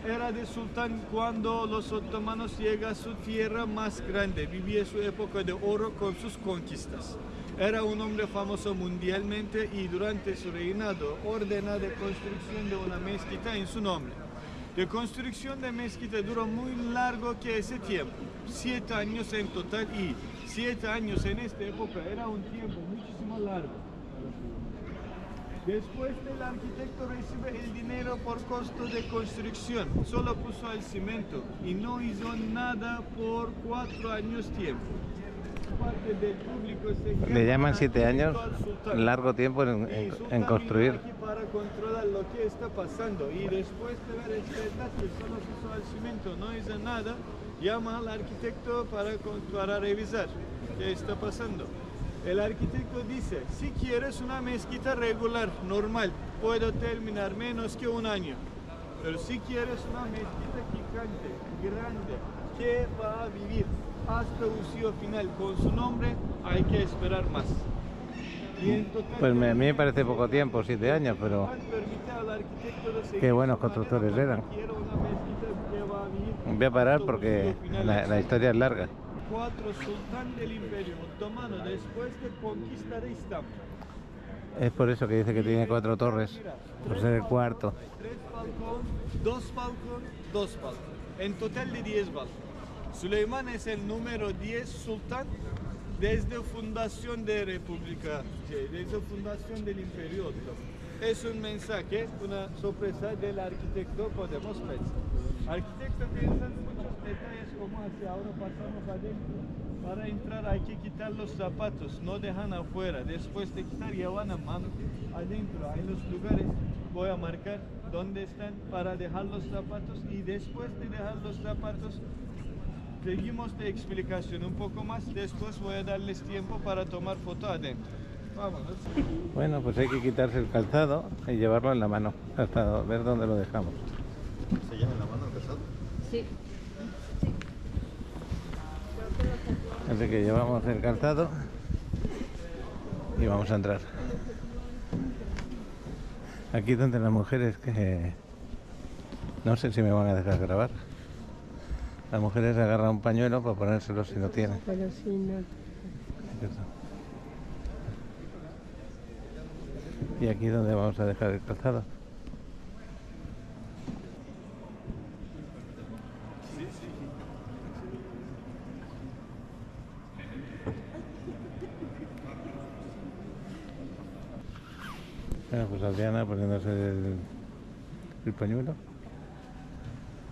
era de sultán cuando los otomanos llegan a su tierra más grande. Vivía su época de oro con sus conquistas. Era un hombre famoso mundialmente y durante su reinado ordena de construcción de una mezquita en su nombre. La construcción de mezquita duró muy largo que ese tiempo, 7 años en total, y 7 años en esta época era un tiempo muchísimo largo. Después el arquitecto recibe el dinero por costo de construcción, solo puso el cemento y no hizo nada por 4 años tiempo. Parte del público le llaman 7 años, largo tiempo en construir. Aquí para controlar lo que está pasando y después de ver este desastre, solo se hizo el cemento, no hizo nada, llama al arquitecto para revisar qué está pasando. El arquitecto dice, si quieres una mezquita regular, normal, puedo terminar menos que 1 año. Pero si quieres una mezquita gigante, grande, que va a vivir hasta uso final con su nombre hay que esperar más. Y en total, Pues a mí me parece poco tiempo, 7 años, pero permite al arquitecto de seguir qué buenos su manera constructores cuando eran. quiera una mezquita que va a vivir Voy a parar hasta porque uso final. la historia es larga. 4 sultán del Imperio Otomano después de conquistar Istambul. Es por eso que dice que tiene 4 torres, por ser el cuarto. 3 balcón, 2 balcón, 2 balcón. En total de 10 balcón. Süleyman es el número 10 sultán desde fundación de República, desde fundación del Imperio Otomano. Es un mensaje, una sorpresa del arquitecto, podemos pensar. Arquitecto piensa en muchos detalles como así, ahora pasamos adentro. Para entrar hay que quitar los zapatos, no dejan afuera. Después de quitar llevan a mano adentro. Hay los lugares, voy a marcar dónde están para dejar los zapatos y después de dejar los zapatos seguimos de explicación un poco más. Después voy a darles tiempo para tomar foto adentro. Vámonos. Bueno, pues hay que quitarse el calzado y llevarlo en la mano hasta ver dónde lo dejamos. ¿Se lleva en la mano el calzado? Sí. Así que llevamos el calzado y vamos a entrar. Aquí donde las mujeres que no sé si me van a dejar grabar. Las mujeres agarran un pañuelo para ponérselo si no tienen. Pero si no. Y aquí es donde vamos a dejar el calzado. Bueno, pues Adriana poniéndose el pañuelo.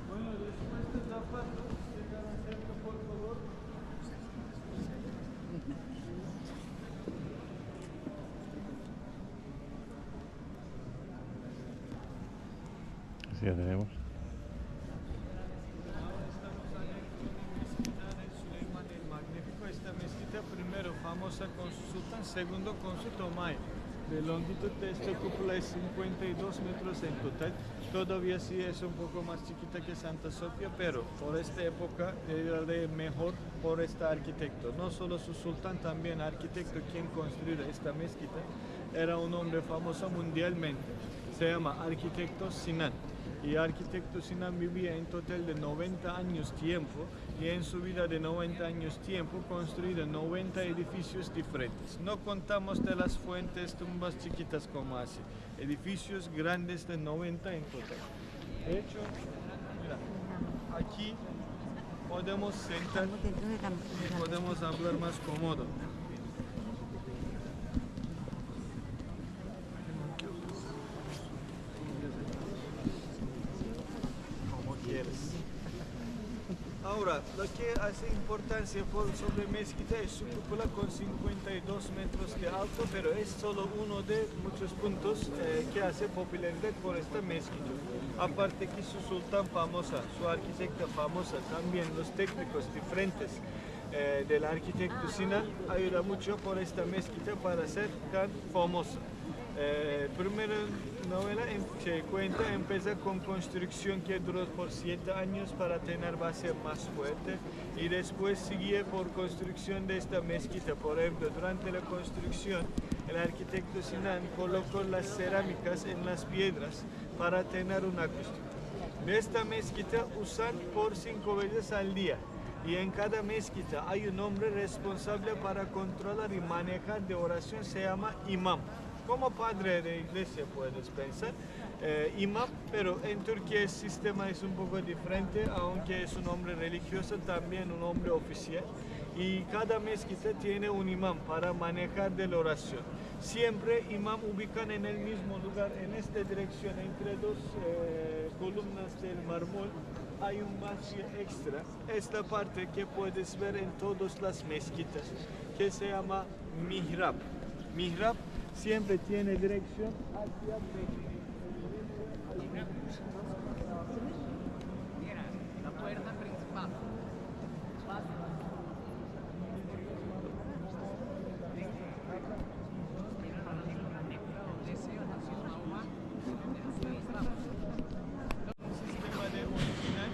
Bueno, después de zapatos, se quedan cerca, por favor. Así lo tenemos. Süleyman el Magnífico, esta mezquita primero famosa con su sultán, segundo con su tomay. De longitud de esta cúpula es 52 metros en total. Todavía sí es un poco más chiquita que Santa Sofía, pero por esta época era de mejor por este arquitecto. No solo su sultán, también arquitecto quien construyó esta mezquita. Era un hombre famoso mundialmente. Se llama arquitecto Sinan. Y arquitecto Sinan vivía en total de 90 años tiempo y en su vida de 90 años tiempo construido 90 edificios diferentes. No contamos de las fuentes, tumbas chiquitas como así. Edificios grandes de 90 en total. De hecho, mira, aquí podemos sentar y podemos hablar más cómodo. Ahora, lo que hace importancia sobre mezquita es su cúpula con 52 metros de alto, pero es solo uno de muchos puntos que hace popularidad por esta mezquita. Aparte que su sultán famosa, su arquitecta famosa, también los técnicos diferentes del arquitecto Sinan ayuda mucho por esta mezquita para ser tan famosa. Primera novela se cuenta, empieza con construcción que duró por 7 años para tener base más fuerte y después sigue por construcción de esta mezquita. Por ejemplo, durante la construcción el arquitecto Sinan colocó las cerámicas en las piedras para tener una acústica. De esta mezquita usan por 5 veces al día y en cada mezquita hay un hombre responsable para controlar y manejar de oración, se llama imam. Como padre de iglesia puedes pensar, imam, pero en Turquía el sistema es un poco diferente, aunque es un hombre religioso, también un hombre oficial. Y cada mezquita tiene un imam para manejar de la oración. Siempre imam ubican en el mismo lugar, en esta dirección, entre dos columnas del mármol, hay un vacío extra. Esta parte que puedes ver en todas las mezquitas, que se llama mihrab. Mihrab siempre tiene dirección hacia la puerta principal. sistema de original.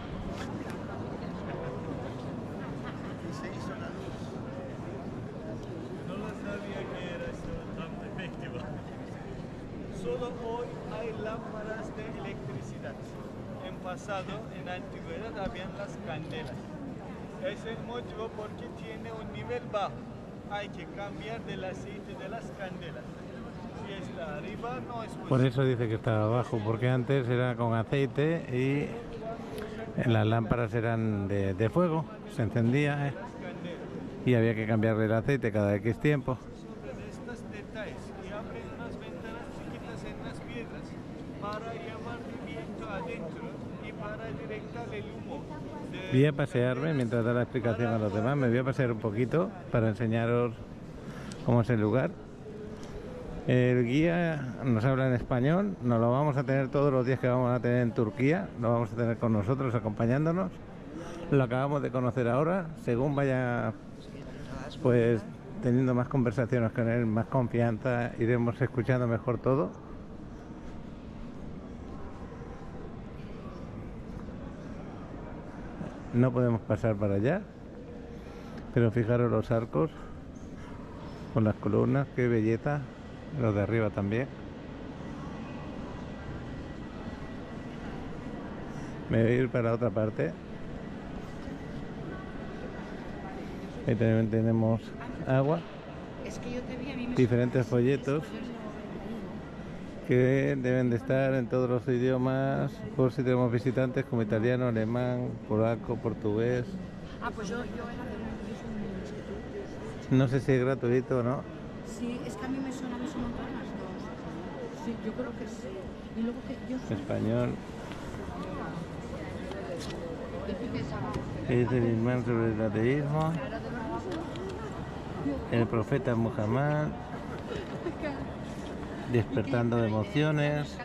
solo hoy hay lámparas de electricidad. En pasado, en antigüedad, habían las candelas. Es el motivo porque tiene un nivel bajo. Hay que cambiar del aceite de las candelas. Si está arriba, no es posible. Por eso dice que estaba abajo, porque antes era con aceite y las lámparas eran de fuego, se encendía y había que cambiarle el aceite cada X tiempo. De estos detalles y abren unas ventanas chiquitas en las piedras para llamar el viento adentro y para directar el humo. Voy a pasearme mientras da la explicación a los demás. Me voy a pasear un poquito para enseñaros cómo es el lugar. El guía nos habla en español, nos lo vamos a tener todos los días que vamos a tener en Turquía, lo vamos a tener con nosotros acompañándonos. Lo acabamos de conocer ahora, según vaya pues teniendo más conversaciones con él, más confianza, iremos escuchando mejor todo. No podemos pasar para allá, pero fijaros los arcos con las columnas, qué belleza. Los de arriba también. Me voy a ir para otra parte. Ahí también tenemos agua, diferentes folletos que deben de estar en todos los idiomas, por si tenemos visitantes como italiano, alemán, polaco, portugués. Ah, pues yo era de un instituto. No sé si es gratuito o no. Sí, es que a mí me suenan las dos. Sí, yo creo que sí. Y luego que yo soy... Español. Es el imán sobre el ateísmo. El profeta Muhammad. Despertando emociones.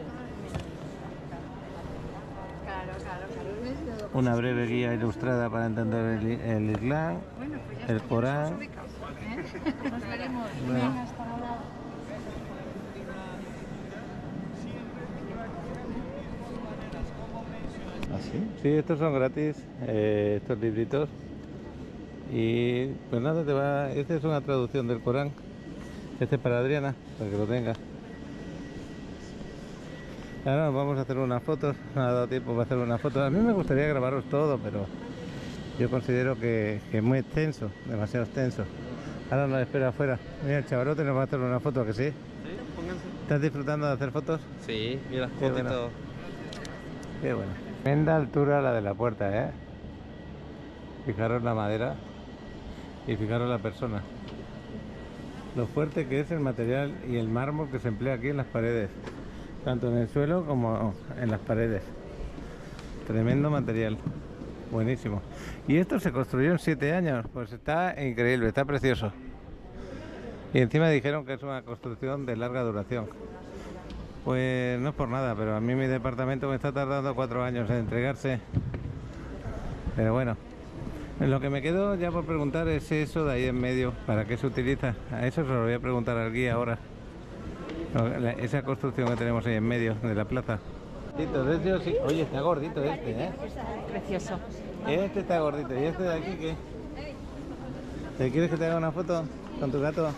Una breve guía ilustrada para entender el Islam. El Corán. Nos veremos. Bueno. Venga, hasta ahora. ¿Ah, sí? Sí, estos son gratis, estos libritos. Y pues nada, esta es una traducción del Corán. Este es para Adriana, para que lo tenga. Ahora nos vamos a hacer unas fotos, no ha dado tiempo para hacer unas fotos. A mí me gustaría grabaros todo, pero yo considero que es muy extenso, demasiado extenso. Ahora nos espera afuera. Mira, el chavalote nos va a hacer una foto, ¿que sí? Sí, pónganse. ¿Estás disfrutando de hacer fotos? Sí, mira, Qué fotito. bueno. Qué bueno. Tremenda altura la de la puerta, ¿eh? Fijaros la madera y fijaros la persona. Lo fuerte que es el material y el mármol que se emplea aquí en las paredes, tanto en el suelo como en las paredes. Tremendo material, buenísimo. Y esto se construyó en 7 años, pues está increíble, está precioso. Y encima dijeron que es una construcción de larga duración. Pues no es por nada, pero a mí mi departamento me está tardando 4 años en entregarse. Pero bueno, lo que me quedo ya por preguntar es eso de ahí en medio, ¿para qué se utiliza? A eso se lo voy a preguntar al guía ahora. Esa construcción que tenemos ahí en medio de la plaza. Oye, está gordito este, ¿eh? Precioso. Este está gordito. ¿Y este de aquí qué? ¿Te quieres que te haga una foto con tu gato?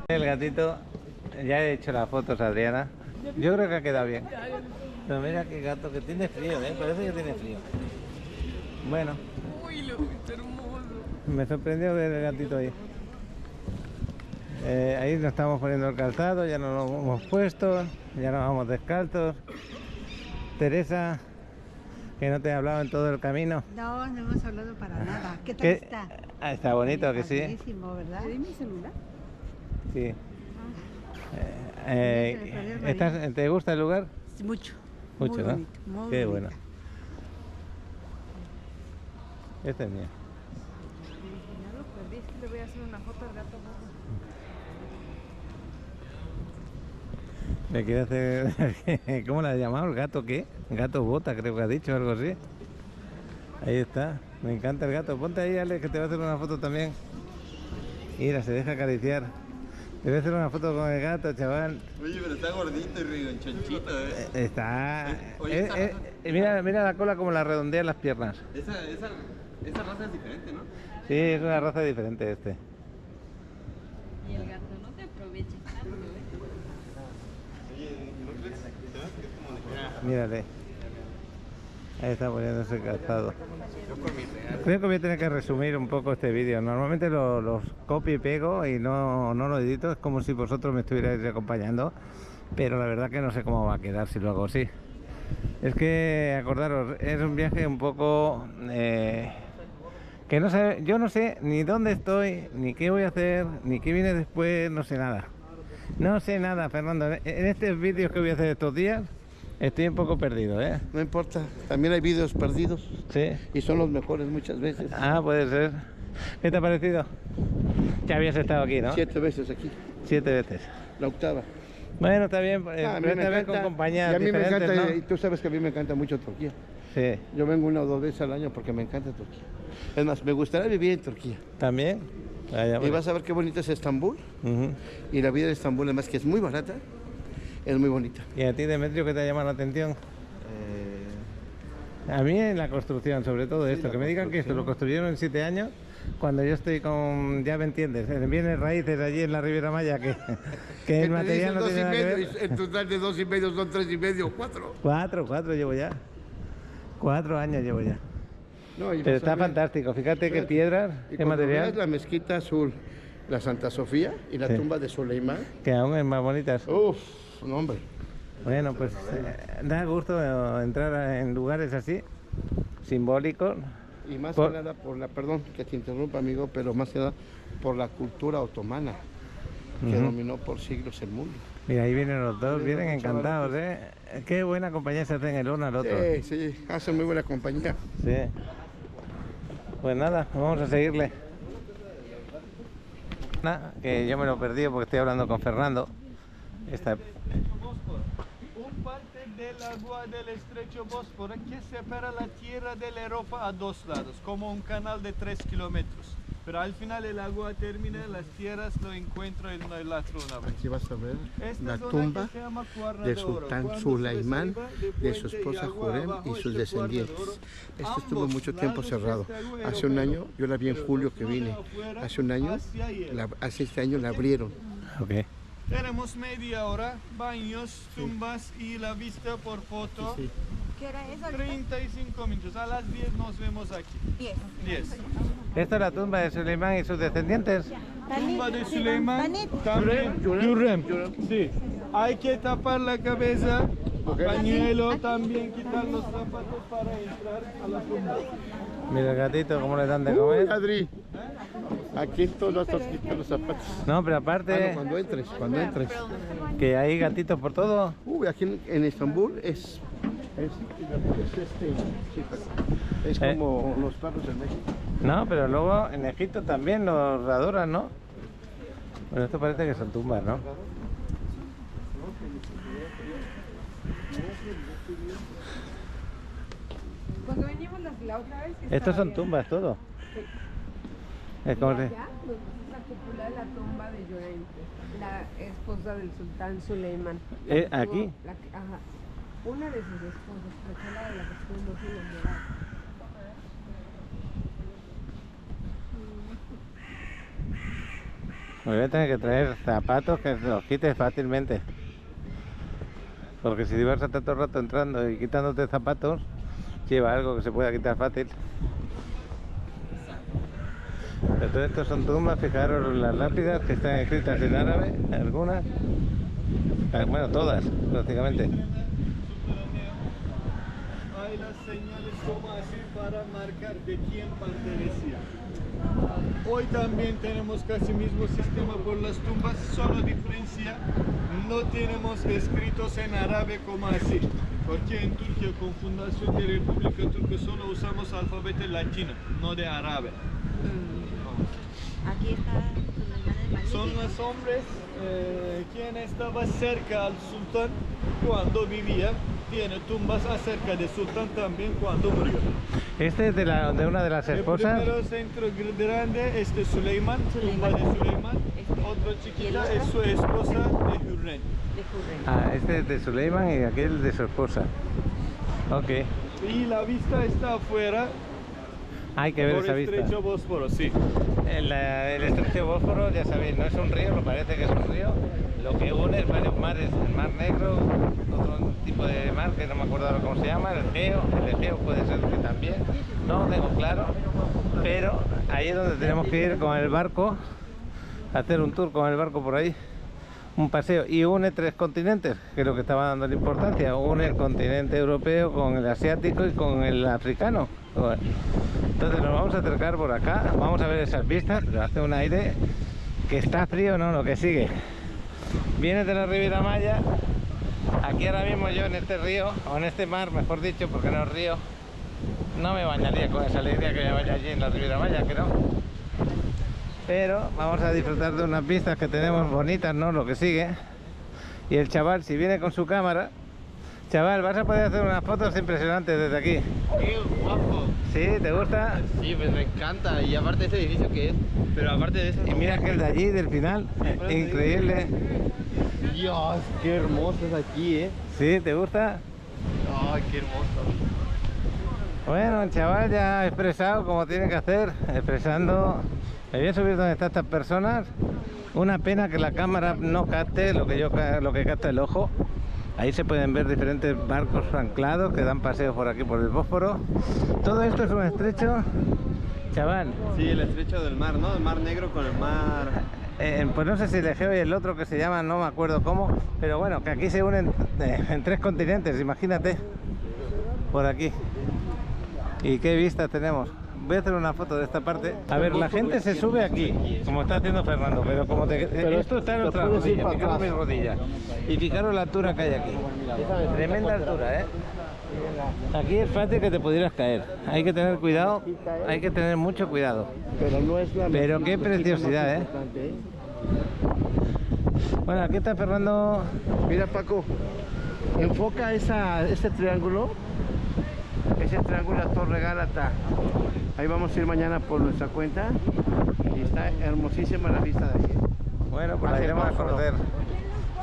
El gatito, ya he hecho las fotos, Adriana. Yo creo que ha quedado bien. Pero mira qué gato, que tiene frío, ¿eh? Parece que tiene frío. Bueno. Uy, lo es hermoso. Me sorprendió ver el gatito ahí. Ahí nos estamos poniendo el calzado, ya nos lo hemos puesto, ya nos vamos descalzos. Teresa, que no te he hablado en todo el camino. No, no hemos hablado para nada. ¿Qué tal ¿Qué? está? Ah, está bonito, que sí. Buenísimo, ¿verdad? ¿Te mi celular? Sí. ¿Te gusta el lugar? Mucho. Mucho, muy ¿no? bonito, muy Qué bonito. bueno. Este es mío. Ya lo perdí, es que le voy a hacer una foto al gato. ¿Le quiere hacer? ¿Cómo la ha llamado? ¿El gato qué? Gato bota, creo que ha dicho, algo así. Ahí está. Me encanta el gato. Ponte ahí, Ale, que te va a hacer una foto también. Mira, se deja acariciar. Te voy a hacer una foto con el gato, chaval. Oye, pero está gordito y rigonchonchito, ¿eh? Está... Oye, mira la cola como la redondea en las piernas. Esa raza es diferente, ¿no? Sí, es una raza diferente este. Y el gato no te aproveches tanto, mírale. Ahí está poniéndose calzado. Creo que voy a tener que resumir un poco este vídeo. Normalmente los copio y pego y no lo edito. Es como si vosotros me estuvierais acompañando. Pero la verdad que no sé cómo va a quedar si lo hago así. Es que, acordaros, es un viaje un poco... que no sé, yo no sé ni dónde estoy, ni qué voy a hacer, ni qué viene después, no sé nada. No sé nada, Fernando. En estos vídeos que voy a hacer estos días, estoy un poco perdido, ¿eh? No importa, también hay vídeos perdidos. Sí. Y son los mejores muchas veces. Ah, puede ser. ¿Qué te ha parecido? Ya habías estado aquí, ¿no? 7 veces aquí. 7 veces. La octava. Bueno, está bien, a mí me esta vez encanta, con compañías y a mí me diferentes, encanta, ¿no? y tú sabes que a mí me encanta mucho Turquía. Sí. Yo vengo 1 o 2 veces al año porque me encanta Turquía. Es más, me gustaría vivir en Turquía. ¿También? Vaya, y vas a ver qué bonita es Estambul. Y la vida de Estambul, además que es muy barata, es muy bonita. ¿Y a ti, Demetrio, qué te llama la atención? A mí en la construcción, sobre todo esto, que me digan que esto lo construyeron en 7 años, cuando yo estoy con, ya me entiendes, bienes raíces allí en la Riviera Maya, que el material no tiene nada que ver. En total de 2,5 son 3,5, 4. 4 llevo ya. 4 años llevo ya. No, y pero vas a está ver, fantástico, fíjate qué piedras, qué material. Veas la mezquita azul, la Santa Sofía y la tumba de Suleimán. Que aún es más bonitas. Uf, no, hombre. Bueno, pues da gusto entrar en lugares así, simbólicos. Y más que nada por la, perdón que te interrumpa, amigo, pero más que nada por la cultura otomana que dominó por siglos el mundo. Mira, ahí vienen los dos, vienen encantados, ¿eh? Qué buena compañía se hacen el uno al otro. Sí, sí, hacen muy buena compañía. Sí. Pues nada, vamos a seguirle. Que yo me lo perdí porque estoy hablando con Fernando. Un parte del agua del estrecho Bósforo que separa la tierra de la Europa a 2 lados, como un canal de 3 kilómetros. Pero al final el agua termina, las tierras lo encuentro en el otro lado. Aquí vas a ver Esta la zona tumba que se llama Cuerna del de Oro. sultán Cuando Suleimán, se de su puente y esposa agua Hürrem abajo, y sus este Cuerna de descendientes. Oro, Esto estuvo ambos mucho tiempo lados cerrado. este agua Hace un europeo, año, yo la vi en julio que vine. Hace un año, hace este año la abrieron. Okay. Tenemos media hora, baños, tumbas y la vista por foto. Sí. ¿Qué hora es? 35 minutos, a las 10 nos vemos aquí. 10. Esta es la tumba de Suleimán y sus descendientes. Tumba de Suleimán, también Hürrem. Sí. Hay que tapar la cabeza, pañuelo, también quitar los zapatos para entrar a la tumba. Mira el gatito, cómo le dan de comer. Adri, aquí todos los quitan los zapatos. No, pero aparte... no, cuando entres. Que hay gatitos por todo. Aquí en Estambul es como los perros en México. No, pero luego en Egipto también los adoran, ¿no? Bueno, esto parece que son tumbas, ¿no? Cuando venimos la otra vez... Estos son tumbas, todo. Sí. Es como Allá nos pusimos la cúpula de la tumba de Hürrem, la esposa del sultán Suleimán. ¿Aquí? Ajá. Una de sus esposas, la de la que estuvimos enamorada. Me voy a tener que traer zapatos que los quites fácilmente. Porque si vas a estar todo el rato entrando y quitándote zapatos, lleva algo que se pueda quitar fácil. Pero todo esto son tumbas, fijaros las lápidas que están escritas en árabe, algunas. Bueno, todas, prácticamente. Hay las señales como así para marcar de quién pertenecía. Hoy también tenemos casi mismo sistema por las tumbas, solo diferencia, no tenemos escritos en árabe como así, porque en Turquía con fundación de República Turca solo usamos alfabeto latino, no de árabe. Aquí está. Son los hombres quien estaba cerca al sultán cuando vivía. Tiene tumbas acerca del sultán también cuando murió. Este es de una de las esposas. El primero centro grande es de Suleimán, tumba de Suleimán. Otro chiquita es su esposa de Hürrem. Ah, este es de Suleimán y aquel de su esposa. Ok. Y la vista está afuera. Hay que ver Por esa vista. estrecho Bósforo, sí. El estrecho Bósforo, ya sabéis, no es un río, lo parece que es un río. Lo que une es varios mares, el Mar Negro, otro tipo de mar que no me acuerdo ahora cómo se llama, el Egeo puede ser que también, no lo tengo claro, pero ahí es donde tenemos que ir con el barco, hacer un tour con el barco por ahí, un paseo, y une 3 continentes, que es lo que estaba dando la importancia, une el continente europeo con el asiático y con el africano. Entonces nos vamos a acercar por acá, vamos a ver esas vistas, pero hace un aire que está frío, no, lo que sigue. Viene de la Riviera Maya. Aquí ahora mismo yo en este río, o en este mar mejor dicho, porque no es río, no me bañaría con esa alegría que me vaya allí en la Riviera Maya, que no. Pero vamos a disfrutar de unas vistas que tenemos bonitas, ¿no? Lo que sigue. Y el chaval, si viene con su cámara, chaval, vas a poder hacer unas fotos impresionantes desde aquí. ¡Qué guapo! ¿Sí? ¿Te gusta? Sí, pues me encanta. Y aparte de ese edificio que es, pero aparte de eso... Y mira que el de allí, del final, increíble. Dios, qué hermoso es aquí, ¿eh? ¿Sí? ¿Te gusta? Ay, qué hermoso. Bueno, el chaval ya ha expresado como tiene que hacer, expresando. Me voy a subir donde están estas personas. Una pena que la cámara no capte lo que capta el ojo. Ahí se pueden ver diferentes barcos anclados que dan paseos por aquí por el Bósforo. Todo esto es un estrecho, chaval. Sí, el estrecho del mar, ¿no? El Mar Negro con el mar... Pues no sé si el Egeo y el otro que se llama, no me acuerdo cómo, pero bueno, que aquí se unen en 3 continentes, imagínate, por aquí. ¿Y qué vistas tenemos? Voy a hacer una foto de esta parte. A ver, la gente se sube aquí, como está haciendo Fernando, pero como esto está en nuestra rodilla, fijaros mis rodillas. Y fijaros la altura que hay aquí. Tremenda altura, ¿eh? Aquí es fácil que te pudieras caer. Hay que tener cuidado, hay que tener mucho cuidado. Pero no es la... Pero qué preciosidad, ¿eh? Bueno, aquí está Fernando. Mira, Paco, enfoca ese triángulo. Ese triángulo es Torre Gálata. Ahí vamos a ir mañana por nuestra cuenta. Y está hermosísima la vista de aquí. Bueno, pues la iremos a conocer.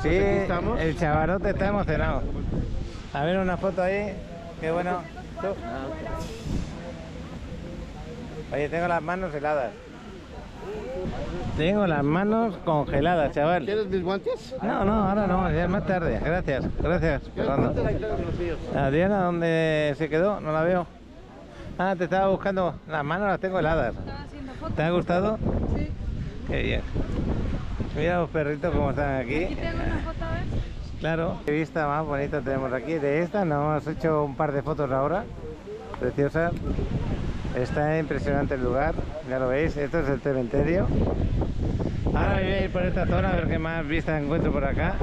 Sí, el chavalote está emocionado. A ver una foto ahí. Qué bueno. Oye, tengo las manos heladas. Tengo las manos congeladas, chaval. ¿Quieres mis guantes? No, ahora no, ya es más tarde. Gracias, Fernando. Adriana, ¿dónde se quedó? No la veo. Ah, te estaba buscando. Las manos las tengo heladas. ¿Te ha gustado? Sí. Qué bien. Mira los perritos como están aquí. Aquí tengo una foto, a ver. Claro. Qué vista más bonita tenemos aquí. De esta nos hemos hecho un par de fotos ahora. Preciosas. Está impresionante el lugar. Ya lo veis. Esto es el cementerio. Ahora voy a ir por esta zona a ver qué más vistas encuentro por acá.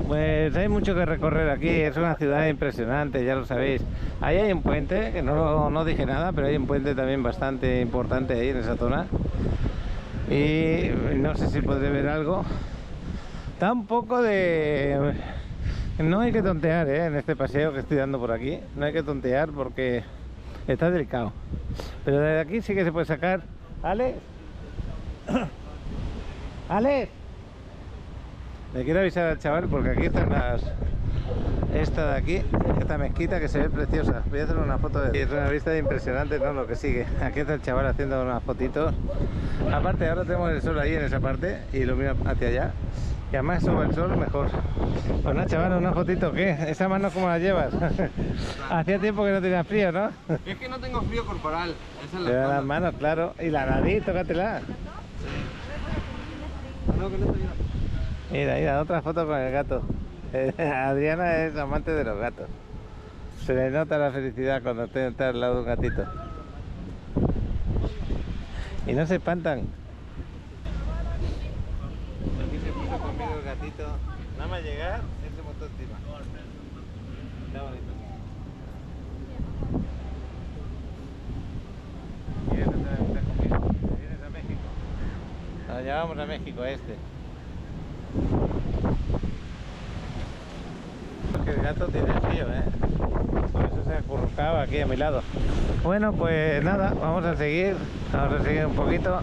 Pues hay mucho que recorrer aquí, es una ciudad impresionante, ya lo sabéis. Ahí hay un puente, que no dije nada, pero hay un puente también bastante importante ahí en esa zona. Y no sé si podré ver algo. Está un poco de... No hay que tontear, en este paseo que estoy dando por aquí. No hay que tontear porque está delicado. Pero desde aquí sí que se puede sacar... ¡Alex! ¡Alex! Le quiero avisar al chaval porque aquí están esta de aquí, esta mezquita que se ve preciosa. Voy a hacer una foto de... Es una vista impresionante, ¿no? Lo que sigue. Aquí está el chaval haciendo unas fotitos. Aparte ahora tenemos el sol ahí en esa parte y lo miro hacia allá. Y además sube el sol mejor. Pues nada, chaval, una fotito. ¿Qué? ¿Esa mano cómo la llevas? Hacía tiempo que no tenías frío, ¿no? Es que no tengo frío corporal. Esa es Te da las manos, claro. Y la nariz, tócatela. No, con esto Mira, otra foto con el gato. Adriana es amante de los gatos. Se le nota la felicidad cuando está al lado de un gatito. Y no se espantan. Aquí se puso conmigo el gatito. Nada más llegar, él se montó encima. Está bonito. ¿Quieres estar conmigo? ¿Vienes a México? Nos llevamos a México este. Porque el gato tiene frío, por eso se acurrucaba aquí a mi lado. Bueno, pues nada, vamos a seguir un poquito.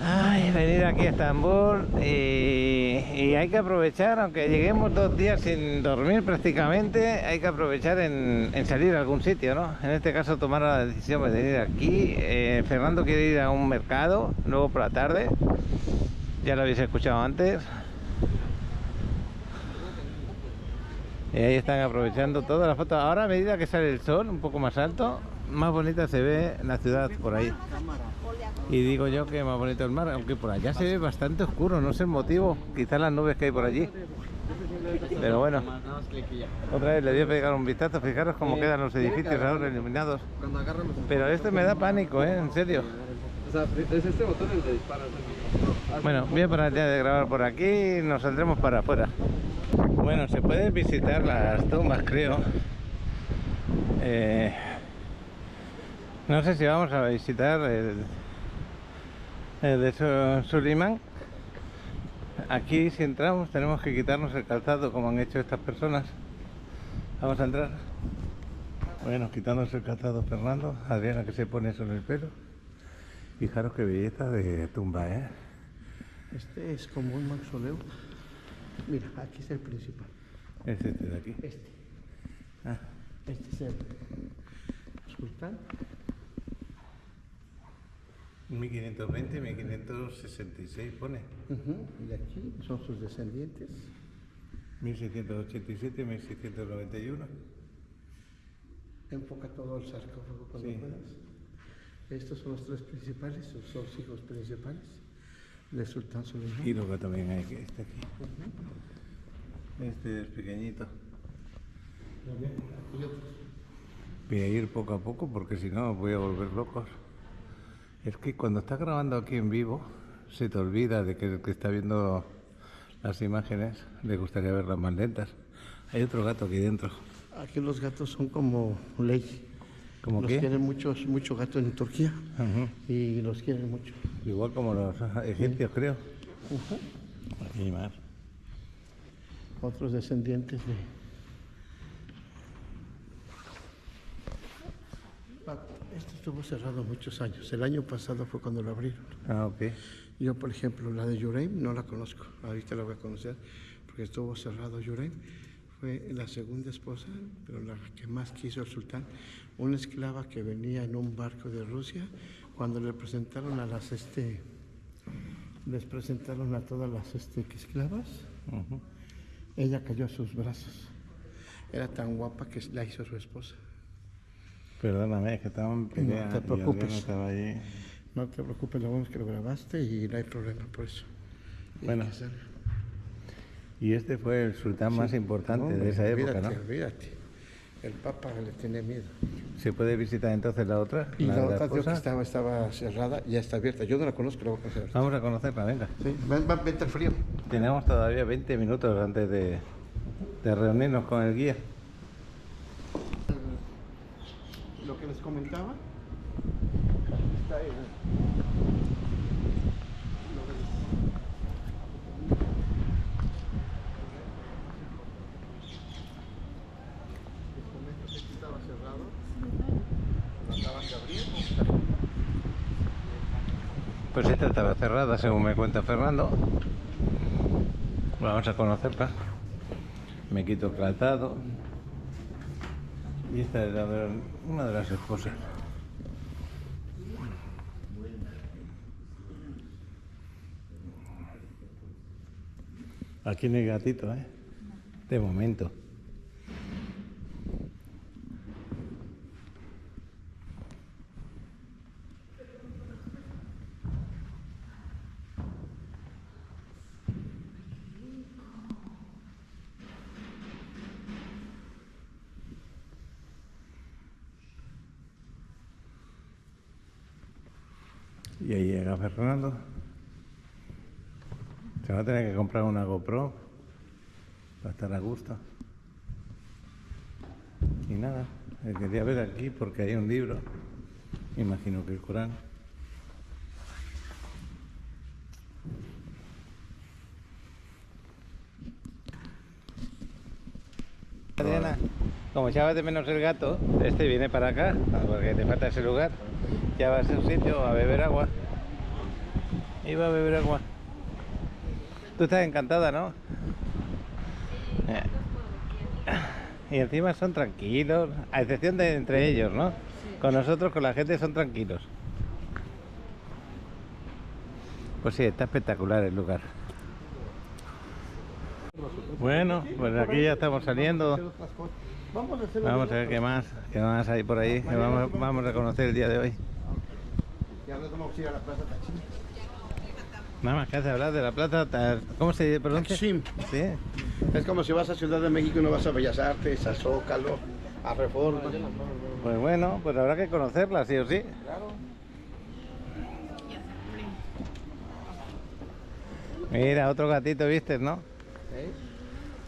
Ay, venir aquí a Estambul y hay que aprovechar, aunque lleguemos 2 días sin dormir prácticamente, hay que aprovechar en salir a algún sitio, ¿no? En este caso tomar la decisión de venir aquí. Fernando quiere ir a un mercado, luego por la tarde, ya lo habéis escuchado antes. Y ahí están aprovechando todas las fotos. Ahora a medida que sale el sol un poco más alto, más bonita se ve la ciudad por ahí. Y digo yo que más bonito el mar, aunque por allá se ve bastante oscuro, no sé el motivo, quizás las nubes que hay por allí. Pero bueno, otra vez le voy a pegar un vistazo, fijaros cómo quedan los edificios ahora iluminados. Pero este me da pánico, en serio. O sea, es este botón el de disparar. Bueno, voy a parar ya de grabar por aquí y nos saldremos para afuera. Bueno, se pueden visitar las tumbas, creo. No sé si vamos a visitar el de Suleiman. Aquí si entramos tenemos que quitarnos el calzado como han hecho estas personas. Vamos a entrar. Bueno, quitándose el calzado Fernando, Adriana que se pone eso en el pelo. Fijaros qué belleza de tumba, ¿eh? Este es como un mausoleo. Mira, aquí está el principal. Es este de aquí. Este. Ah. Este es el sultán. 1520, 1566 pone. Y aquí son sus descendientes. 1687, 1691. Enfoca todo el sarcófago cuando puedas. Estos son los 3 principales, sus 2 hijos principales del sultán Suleiman. Y luego también hay este aquí. Este es pequeñito. Voy a ir poco a poco porque si no voy a volver locos. Es que cuando estás grabando aquí en vivo se te olvida de que el que está viendo las imágenes le gustaría verlas más lentas. Hay otro gato aquí dentro. Aquí los gatos son como ley. ¿Cómo los qué? quieren mucho gato en Turquía. Y los quieren mucho. Igual como los egipcios, creo. Aquí hay más. Otros descendientes de... Este estuvo cerrado muchos años. El año pasado fue cuando lo abrieron. Ah, ok. Yo, por ejemplo, la de Yureim no la conozco. Ahorita la voy a conocer porque estuvo cerrado Yureim. Fue la segunda esposa, pero la que más quiso el sultán. Una esclava que venía en un barco de Rusia. Cuando le presentaron a las les presentaron a todas las esclavas. Ella cayó a sus brazos. Era tan guapa que la hizo su esposa. Perdóname, es que estaban peleando. No te preocupes. No estaba allí. No te preocupes, lo bueno es que lo grabaste y no hay problema por eso. Bueno. Y este fue el sultán más importante de esa época, ¿no? Olvídate. El Papa le tiene miedo. ¿Se puede visitar entonces la otra? Y la otra creo que estaba cerrada, ya está abierta. Yo no la conozco, la voy a conocer. Vamos a conocerla, venga. Sí, vente al frío. Tenemos todavía 20 minutos antes de reunirnos con el guía. Lo que les comentaba está ahí. Estaba cerrado, lo acaban de abrir. Pues esta estaba cerrada, según me cuenta Fernando. Vamos a conocerla. Me quito el calzado. Y esta es una de las esposas. Aquí no hay gatito, ¿eh? De momento. Y ahí llega Fernando. Se va a tener que comprar una GoPro para estar a gusto. Y nada, quería ver aquí porque hay un libro. Me imagino que el Corán. Adriana, como echabas de menos el gato, este viene para acá, porque te falta ese lugar. Ya vas a un sitio a beber agua. Iba a beber agua. Tú estás encantada, ¿no? Y encima son tranquilos, a excepción de entre ellos, ¿no? Con nosotros, con la gente, son tranquilos. Pues sí, está espectacular el lugar. Bueno, pues aquí ya estamos saliendo. Vamos a ver qué más hay por ahí, que vamos a conocer el día de hoy. Ya nos vamos a ir a la Plaza Taksim. Nada más que hace hablar de la plaza, ¿cómo se pronuncia? Taksim. Sí. Es como si vas a Ciudad de México y no vas a Bellas Artes, a Zócalo, a Reforma. Pues bueno, pues habrá que conocerla, sí o sí. Mira, otro gatito, ¿viste, no?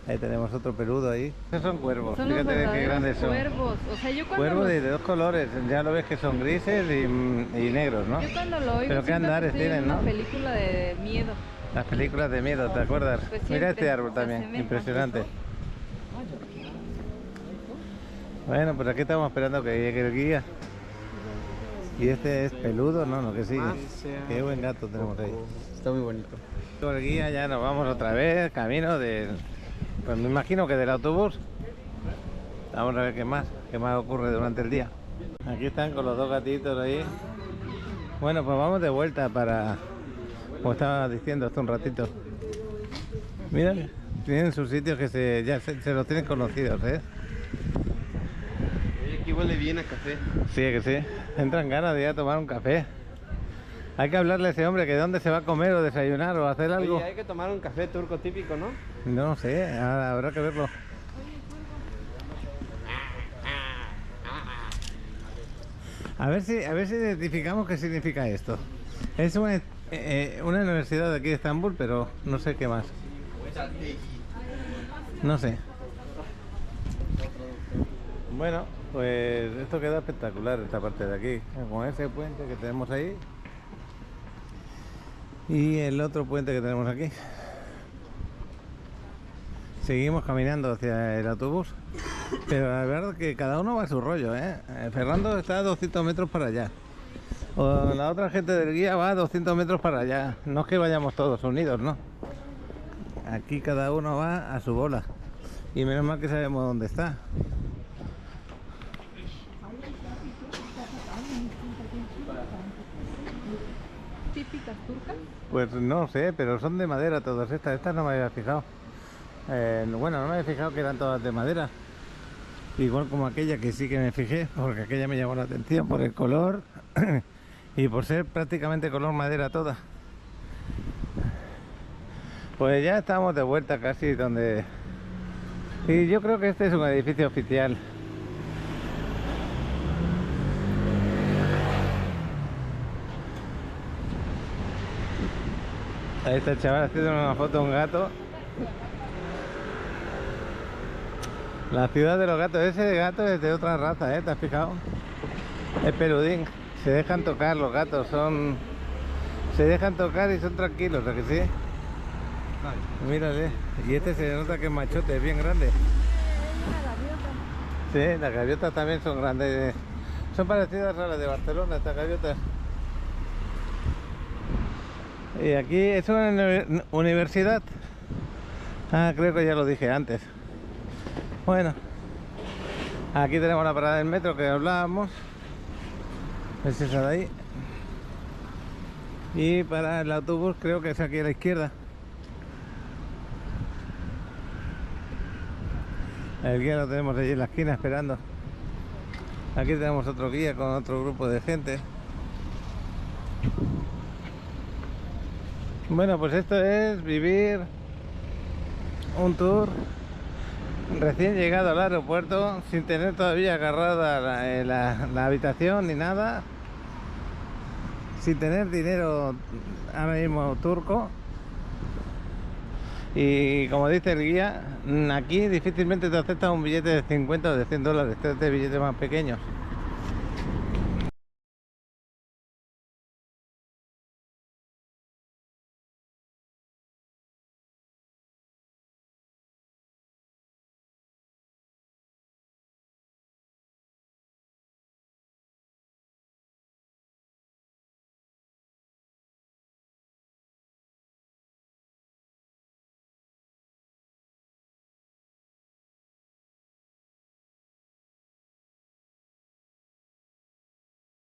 Ahí tenemos otro peludo ahí. Esos son cuervos, Son fíjate los qué grandes son. cuervos. O sea, yo cuando Cuervos los- de dos colores, ya lo ves que son grises y negros, ¿no? Yo cuando lo oigo Pero qué siento andares que estoy en tienen, ¿no? una película de miedo. Las películas de miedo, ¿te acuerdas? Pues Mira siempre este árbol se también, asemejan. impresionante. Bueno, pues aquí estamos esperando que llegue el guía. Y este es peludo, ¿no? Lo que sigue. Qué buen gato tenemos ahí. Está muy bonito. Con el guía ya nos vamos otra vez, camino de... Pues me imagino que del autobús. Vamos a ver qué más ocurre durante el día. Aquí están con los dos gatitos ahí. Bueno, pues vamos de vuelta para... Como estaba diciendo hace un ratito. Mira, tienen sus sitios que ya se los tienen conocidos, ¿eh? Aquí huele bien a café. Sí, que sí. Entran ganas de ir a tomar un café. Hay que hablarle a ese hombre que dónde se va a comer o desayunar o hacer algo. Oye, hay que tomar un café turco típico, ¿no? No sé, habrá que verlo. A ver si identificamos qué significa esto. Es una universidad de aquí de Estambul, pero no sé qué más. No sé. Bueno, pues esto queda espectacular, esta parte de aquí, con ese puente que tenemos ahí y el otro puente que tenemos aquí. Seguimos caminando hacia el autobús, pero la verdad es que cada uno va a su rollo, ¿eh? Fernando está a 200 metros para allá, o la otra gente del guía va a 200 metros para allá. No es que vayamos todos unidos, ¿no? Aquí cada uno va a su bola, y menos mal que sabemos dónde está. ¿Típicas turcas? Pues no sé, pero son de madera todas estas. Estas no me había fijado. Bueno, no me había fijado que eran todas de madera. Igual como aquella que sí que me fijé, porque aquella me llamó la atención por el color y por ser prácticamente color madera toda. Pues ya estamos de vuelta casi donde... Y yo creo que este es un edificio oficial. Ahí está el chaval haciendo una foto a un gato. La ciudad de los gatos. Ese gato es de otra raza, ¿eh? ¿Te has fijado? Es peludín. Se dejan tocar los gatos. Se dejan tocar y son tranquilos, ¿a que sí? Mírale. Y este se nota que es machote, es bien grande. Sí, las gaviotas también son grandes. Son parecidas a las de Barcelona, estas gaviotas. Y aquí es una universidad. Ah, creo que ya lo dije antes. Bueno, aquí tenemos la parada del metro que hablábamos. Es esa de ahí. Y para el autobús creo que es aquí a la izquierda. El guía lo tenemos allí en la esquina esperando. Aquí tenemos otro guía con otro grupo de gente. Bueno, pues esto es vivir un tour recién llegado al aeropuerto, sin tener todavía agarrada la habitación ni nada, sin tener dinero ahora mismo turco. Y como dice el guía, aquí difícilmente te aceptan un billete de 50 o de 100 dólares, este es de billetes más pequeños.